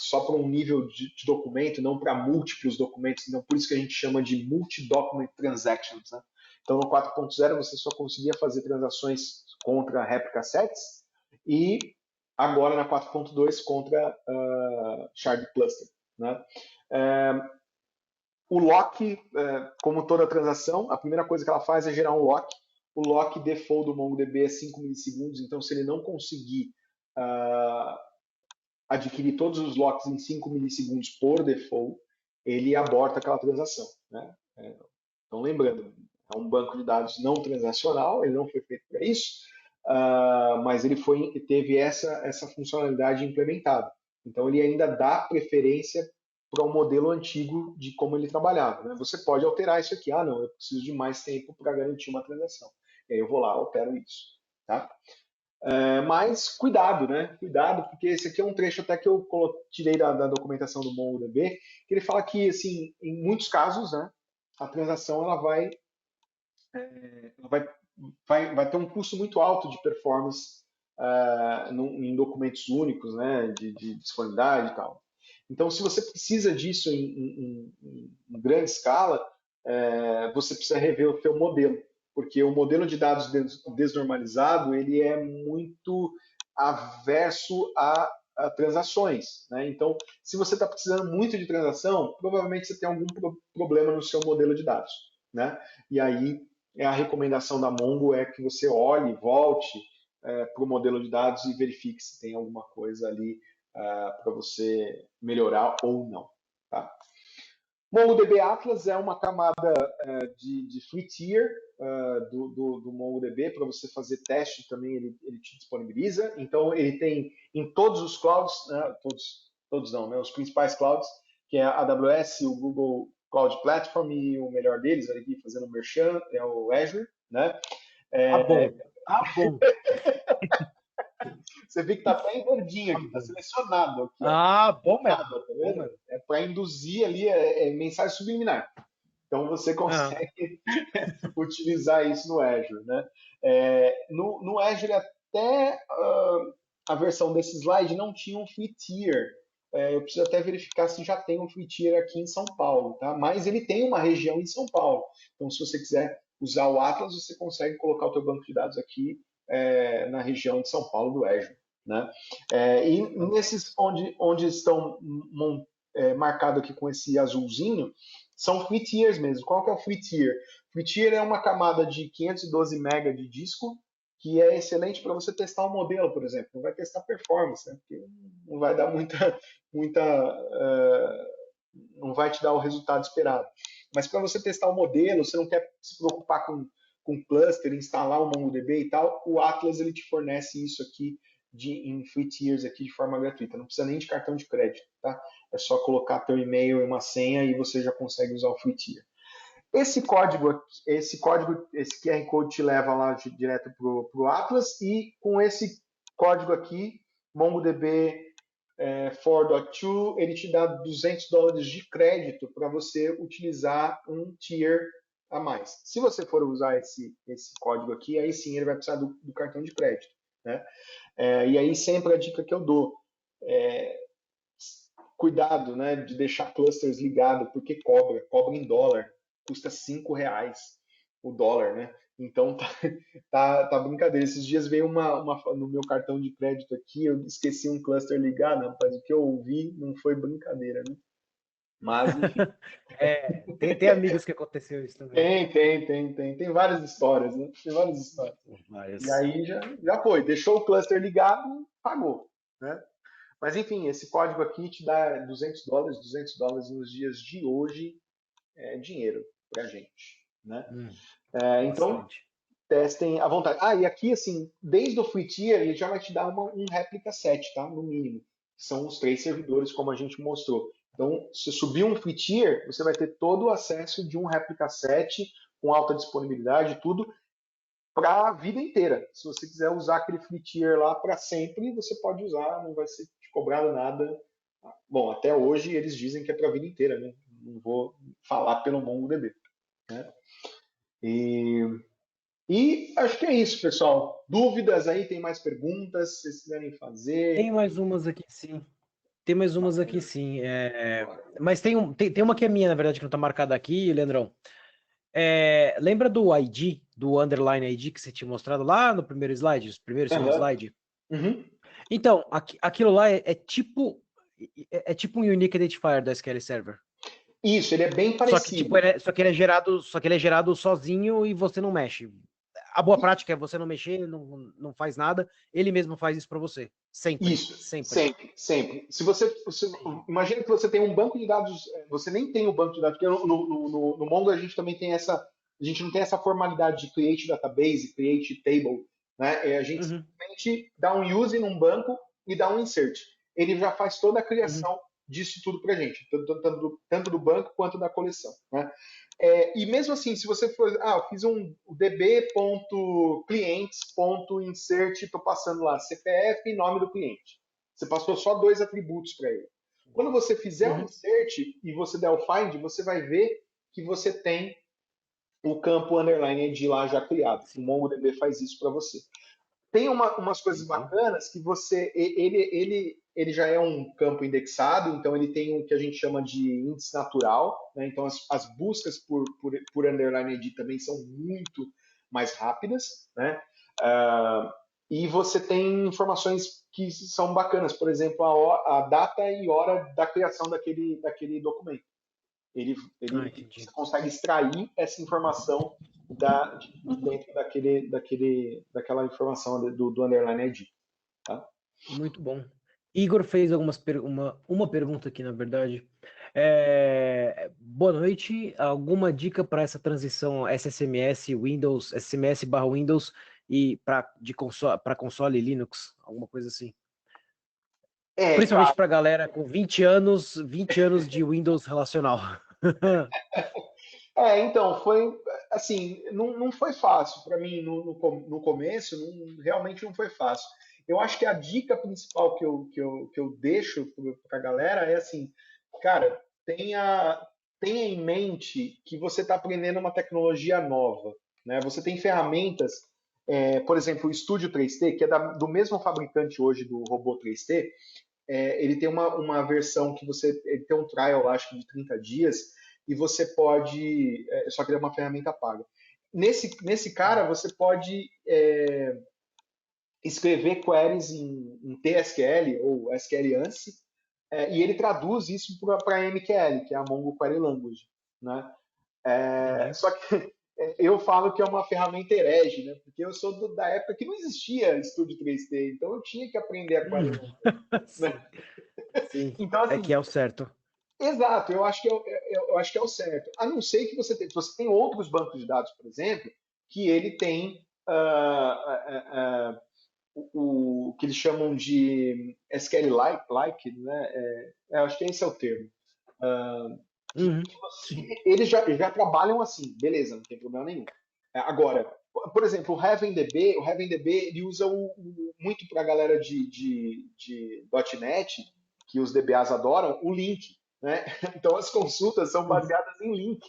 só para um nível de documento, não para múltiplos documentos, então por isso que a gente chama de Multi-Document Transactions. Né? Então no 4.0 você só conseguia fazer transações contra replica sets e agora na 4.2 contra shard cluster. Né? O lock, como toda transação, a primeira coisa que ela faz é gerar um lock. O lock default do MongoDB é 5 milissegundos, então se ele não conseguir adquirir todos os locks em 5 milissegundos por default, ele aborta aquela transação. Né? Então, lembrando, é um banco de dados não transacional, ele não foi feito para isso, mas ele teve essa funcionalidade implementada. Então, ele ainda dá preferência para um modelo antigo de como ele trabalhava. Né? Você pode alterar isso aqui. Não, eu preciso de mais tempo para garantir uma transação. E aí eu vou lá, altero isso. Tá? Mas cuidado, né? Cuidado, porque esse aqui é um trecho até que eu tirei da documentação do MongoDB, que ele fala que, assim, em muitos casos, né, a transação ela vai ter um custo muito alto de performance em documentos únicos, né, de disponibilidade e tal. Então, se você precisa disso em grande escala, você precisa rever o seu modelo, porque o modelo de dados desnormalizado ele é muito averso a transações. Né? Então, se você está precisando muito de transação, provavelmente você tem algum problema no seu modelo de dados. Né? E aí, a recomendação da Mongo é que você olhe, volte para o modelo de dados e verifique se tem alguma coisa ali para você melhorar ou não. Tá? MongoDB Atlas é uma camada de free tier do MongoDB para você fazer teste também, ele te disponibiliza. Então, ele tem em todos os clouds, né, todos não, né, os principais clouds, que é a AWS, o Google Cloud Platform e o melhor deles, aqui fazendo merchan, é o Azure. Né? Bom. Você vê que está até em verdinho aqui, está selecionado aqui. Bom mesmo. Tá vendo? É para induzir ali mensagem subliminar. Então você consegue utilizar isso no Azure. Né? No Azure, até a versão desse slide não tinha um free tier. Eu preciso até verificar se já tem um free tier aqui em São Paulo. Tá? Mas ele tem uma região em São Paulo. Então, se você quiser usar o Atlas, você consegue colocar o teu banco de dados aqui na região de São Paulo do Azure. Né? E nesses onde estão marcados aqui com esse azulzinho, são free tiers mesmo. Qual que é o free tier? Free tier é uma camada de 512 MB de disco, que é excelente para você testar um modelo, por exemplo. Não vai testar performance, né? Porque não vai dar não vai te dar o resultado esperado. Mas para você testar um modelo, você não quer se preocupar com cluster, instalar o MongoDB e tal, o Atlas ele te fornece isso aqui em free tiers aqui de forma gratuita. Não precisa nem de cartão de crédito, tá? É só colocar teu e-mail e uma senha e você já consegue usar o free tier. Esse QR Code te leva lá direto para o Atlas e com esse código aqui, MongoDB 4.2, ele te dá $200 de crédito para você utilizar um tier a mais. Se você for usar esse código aqui, aí sim ele vai precisar do cartão de crédito, né? E aí sempre a dica que eu dou, cuidado, né, de deixar clusters ligados, porque cobra em dólar, custa R$5 o dólar, né? Então tá brincadeira. Esses dias veio no meu cartão de crédito aqui, eu esqueci um cluster ligado, rapaz, o que eu ouvi não foi brincadeira, né? Mas, enfim. Tem amigos que aconteceu isso também. Tem várias histórias, né? Tem várias histórias. Várias. E aí já foi, deixou o cluster ligado, pagou, né? Mas enfim, esse código aqui te dá $200 nos dias de hoje é dinheiro pra gente, né? Então, testem à vontade. E aqui, assim, desde o free tier, ele já vai te dar um réplica set, tá? No mínimo. São os 3 servidores, como a gente mostrou. Então, se subir um free tier, você vai ter todo o acesso de um réplica set, com alta disponibilidade, tudo, para a vida inteira. Se você quiser usar aquele free tier lá para sempre, você pode usar, não vai ser te cobrado nada. Bom, até hoje eles dizem que é para a vida inteira, né? Não vou falar pelo MongoDB, né? E acho que é isso, pessoal. Dúvidas aí? Tem mais perguntas? Se vocês quiserem fazer? Tem mais umas aqui, sim. Tem mais umas aqui, sim. Mas tem uma que é minha, na verdade, que não está marcada aqui, Leandrão. Lembra do ID, do underline ID que você tinha mostrado lá no primeiro slide, segundo slide? Uhum. Então, aquilo lá é tipo um unique identifier do SQL Server. Isso, ele é bem parecido. Só que ele é gerado sozinho e você não mexe. A boa prática é você não mexer, não faz nada, ele mesmo faz isso para você. Sempre. Isso, sempre. Se você imagina que você tem um banco de dados, você nem tem o banco de dados, porque no Mongo a gente também tem a gente não tem essa formalidade de create database, create table, né? A gente simplesmente dá um use num banco e dá um insert. Ele já faz toda a criação disso tudo para a gente, tanto do banco quanto da coleção, né? E mesmo assim, se você for, eu fiz um db.clients.insert, estou passando lá CPF e nome do cliente. Você passou só 2 atributos para ele. Quando você fizer o insert e você der o find, você vai ver que você tem o campo underline ID lá já criado. O MongoDB faz isso para você. Tem umas coisas bacanas que ele já é um campo indexado, então ele tem o que a gente chama de índice natural, né? Então as buscas por underline ID também são muito mais rápidas, né? E você tem informações que são bacanas, por exemplo, a data e hora da criação daquele documento. Você consegue extrair essa informação dentro daquela informação do underline ID. Tá? Muito bom. Igor fez uma pergunta aqui, na verdade. Boa noite. Alguma dica para essa transição SSMS Windows, SSMS/Windows e para console Linux? Alguma coisa assim. Principalmente para a galera com 20 anos de Windows relacional. Então, foi assim, não foi fácil para mim no começo, realmente não foi fácil. Eu acho que a dica principal que eu deixo para a galera é assim, cara, tenha em mente que você está aprendendo uma tecnologia nova, né? Você tem ferramentas, por exemplo, o Studio 3T, que é do mesmo fabricante hoje do robô 3T, ele tem uma versão que ele tem um trial, acho que de 30 dias, e você pode, só que ele é uma ferramenta paga. Nesse cara, você pode escrever queries em TSQL ou SQL ANSI, e ele traduz isso para MQL, que é a Mongo Query Language, né? Só que eu falo que é uma ferramenta herege, né? Porque eu sou da época que não existia Studio 3T, então eu tinha que aprender a Query Language. Né? Sim, então, assim, que é o certo. Exato, eu acho que é o certo. A não ser que você tem outros bancos de dados, por exemplo, que ele tem o que eles chamam de SQL-like, né? Acho que esse é o termo. Eles já trabalham assim, beleza, não tem problema nenhum. Agora, por exemplo, o HeavenDB ele usa muito para a galera de .NET, que os DBAs adoram, o link, né? Então as consultas são baseadas em link.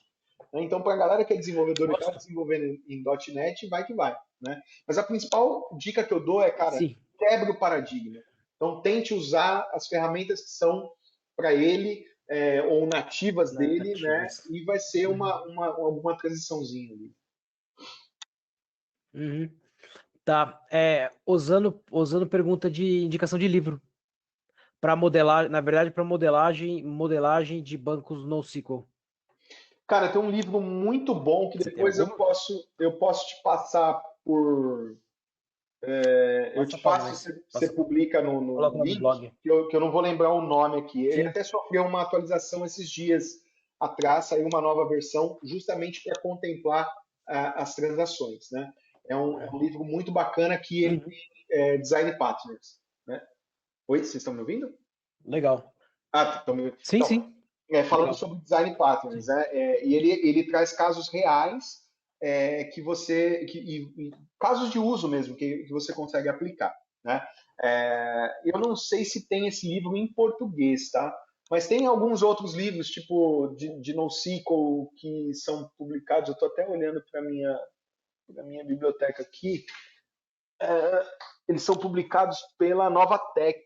Né? Então, para a galera que é desenvolvedora e está desenvolvendo em .NET, vai que vai. Né? Mas a principal dica que eu dou é, cara, quebra o paradigma. Então, tente usar as ferramentas que são para ele ou nativas dele, né? E vai ser alguma transiçãozinha ali. Tá. Usando pergunta de indicação de livro. Para modelar, na verdade, para modelagem de bancos NoSQL. Cara, tem um livro muito bom que depois eu posso te passar por. Eu te passo, você publica no link, blog. Que eu não vou lembrar o nome aqui. Ele até sofreu uma atualização esses dias atrás, saiu uma nova versão, justamente para contemplar as transações. Né? É um livro muito bacana que ele tem design partners. Né? Oi, vocês estão me ouvindo? Legal. Estão me ouvindo? Sim, então, sim. Falando sobre design patterns, né? E ele traz casos reais que você, casos de uso mesmo que você consegue aplicar, né? Eu não sei se tem esse livro em português, tá? Mas tem alguns outros livros, tipo de NoSQL, que são publicados. Eu estou até olhando para minha biblioteca aqui. Eles são publicados pela Nova Tech.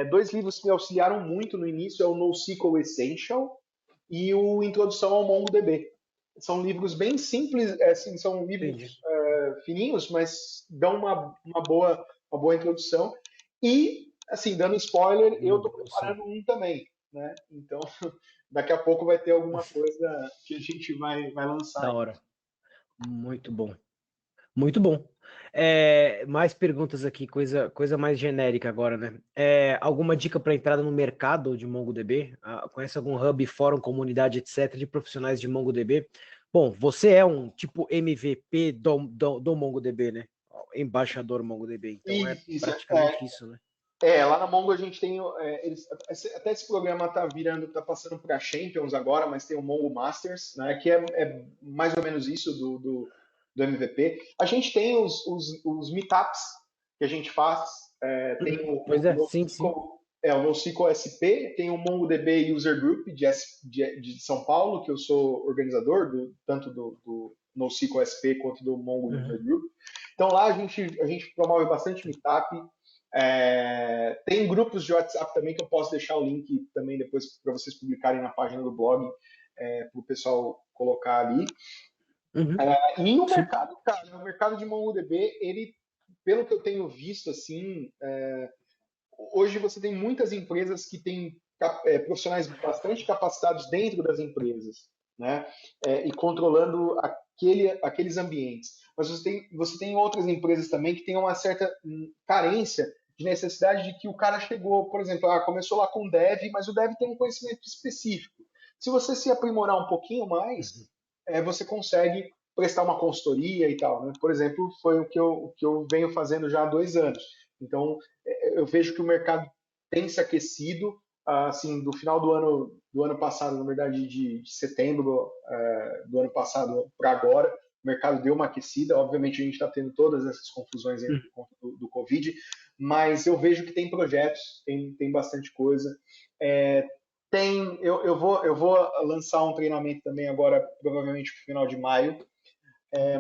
Dois livros que me auxiliaram muito no início é o NoSQL Essential e o Introdução ao MongoDB. São livros bem simples, assim, são livros fininhos, mas dão uma boa introdução. E, assim, dando spoiler, eu estou preparando um também, né? Então, daqui a pouco vai ter alguma coisa que a gente vai lançar. Da hora. Muito bom. Muito bom. Mais perguntas aqui, coisa mais genérica agora, né? Alguma dica para entrada no mercado de MongoDB? Conhece algum hub, fórum, comunidade, etc., de profissionais de MongoDB? Bom, você é um tipo MVP do MongoDB, né? Embaixador MongoDB, então praticamente isso, né? Lá na Mongo a gente tem, até esse programa tá passando para Champions agora, mas tem o Mongo Masters, né? Que é mais ou menos isso do MVP. A gente tem os meetups que a gente faz. Tem o NoSQL SP, tem o MongoDB User Group de São Paulo, que eu sou organizador tanto do NoSQL SP quanto do Mongo User Group. Então lá a gente promove bastante meetup. Tem grupos de WhatsApp também que eu posso deixar o link também depois para vocês publicarem na página do blog para o pessoal colocar ali. E o mercado, cara, o mercado de MongoDB, ele, pelo que eu tenho visto, assim, hoje você tem muitas empresas que têm profissionais bastante capacitados dentro das empresas, né? E controlando aqueles ambientes. Mas você tem outras empresas também que têm uma certa carência de necessidade de que o cara chegou, por exemplo, começou lá com dev, mas o dev tem um conhecimento específico. Se você se aprimorar um pouquinho mais, você consegue prestar uma consultoria e tal, né? Por exemplo, foi o que eu venho fazendo já há 2 anos. Então, eu vejo que o mercado tem se aquecido, assim, do final do ano passado, na verdade, de setembro do ano passado para agora, o mercado deu uma aquecida. Obviamente, a gente está tendo todas essas confusões aí por conta do Covid, mas eu vejo que tem projetos, tem bastante coisa. Eu vou lançar um treinamento também agora, provavelmente no final de maio,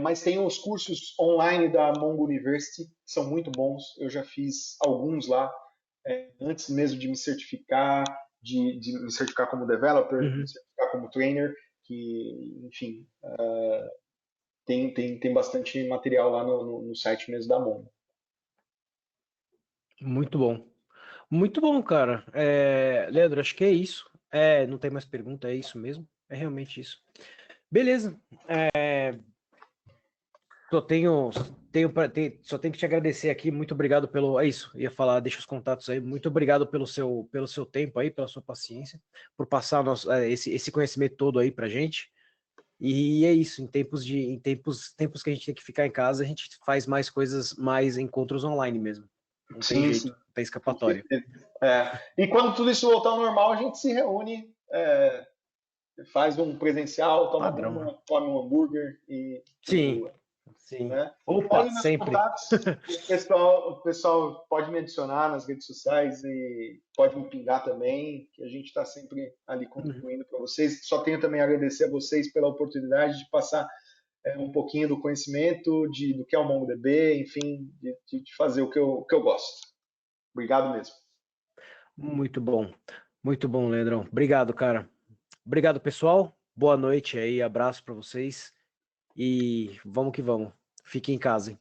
mas tem os cursos online da Mongo University, que são muito bons. Eu já fiz alguns lá, antes mesmo de me certificar, de me certificar como developer, de me certificar como trainer, que, enfim, tem bastante material lá no site mesmo da Mongo. Muito bom. Muito bom, cara. Leandro, acho que é isso. Não tem mais pergunta, é isso mesmo. É realmente isso. Beleza. Só tenho que te agradecer aqui. Muito obrigado pelo. É isso. Ia falar, deixa os contatos aí. Muito obrigado pelo seu tempo aí, pela sua paciência, por passar esse conhecimento todo aí pra gente. E é isso. Em tempos que a gente tem que ficar em casa, a gente faz mais coisas, mais encontros online mesmo. Não tem jeito, não tem escapatória. E quando tudo isso voltar ao normal, a gente se reúne, faz um presencial, come um hambúrguer e... Sim. Sim. Né? Opa, Olha meus sempre. contatos. O pessoal pode me adicionar nas redes sociais e pode me pingar também, que a gente está sempre ali contribuindo para vocês. Só tenho também a agradecer a vocês pela oportunidade de passar um pouquinho do conhecimento do que é o MongoDB, enfim, de fazer o que eu gosto. Obrigado mesmo. Muito bom, Leandrão. Obrigado, cara. Obrigado, pessoal. Boa noite aí, abraço para vocês e vamos que vamos. Fiquem em casa, hein?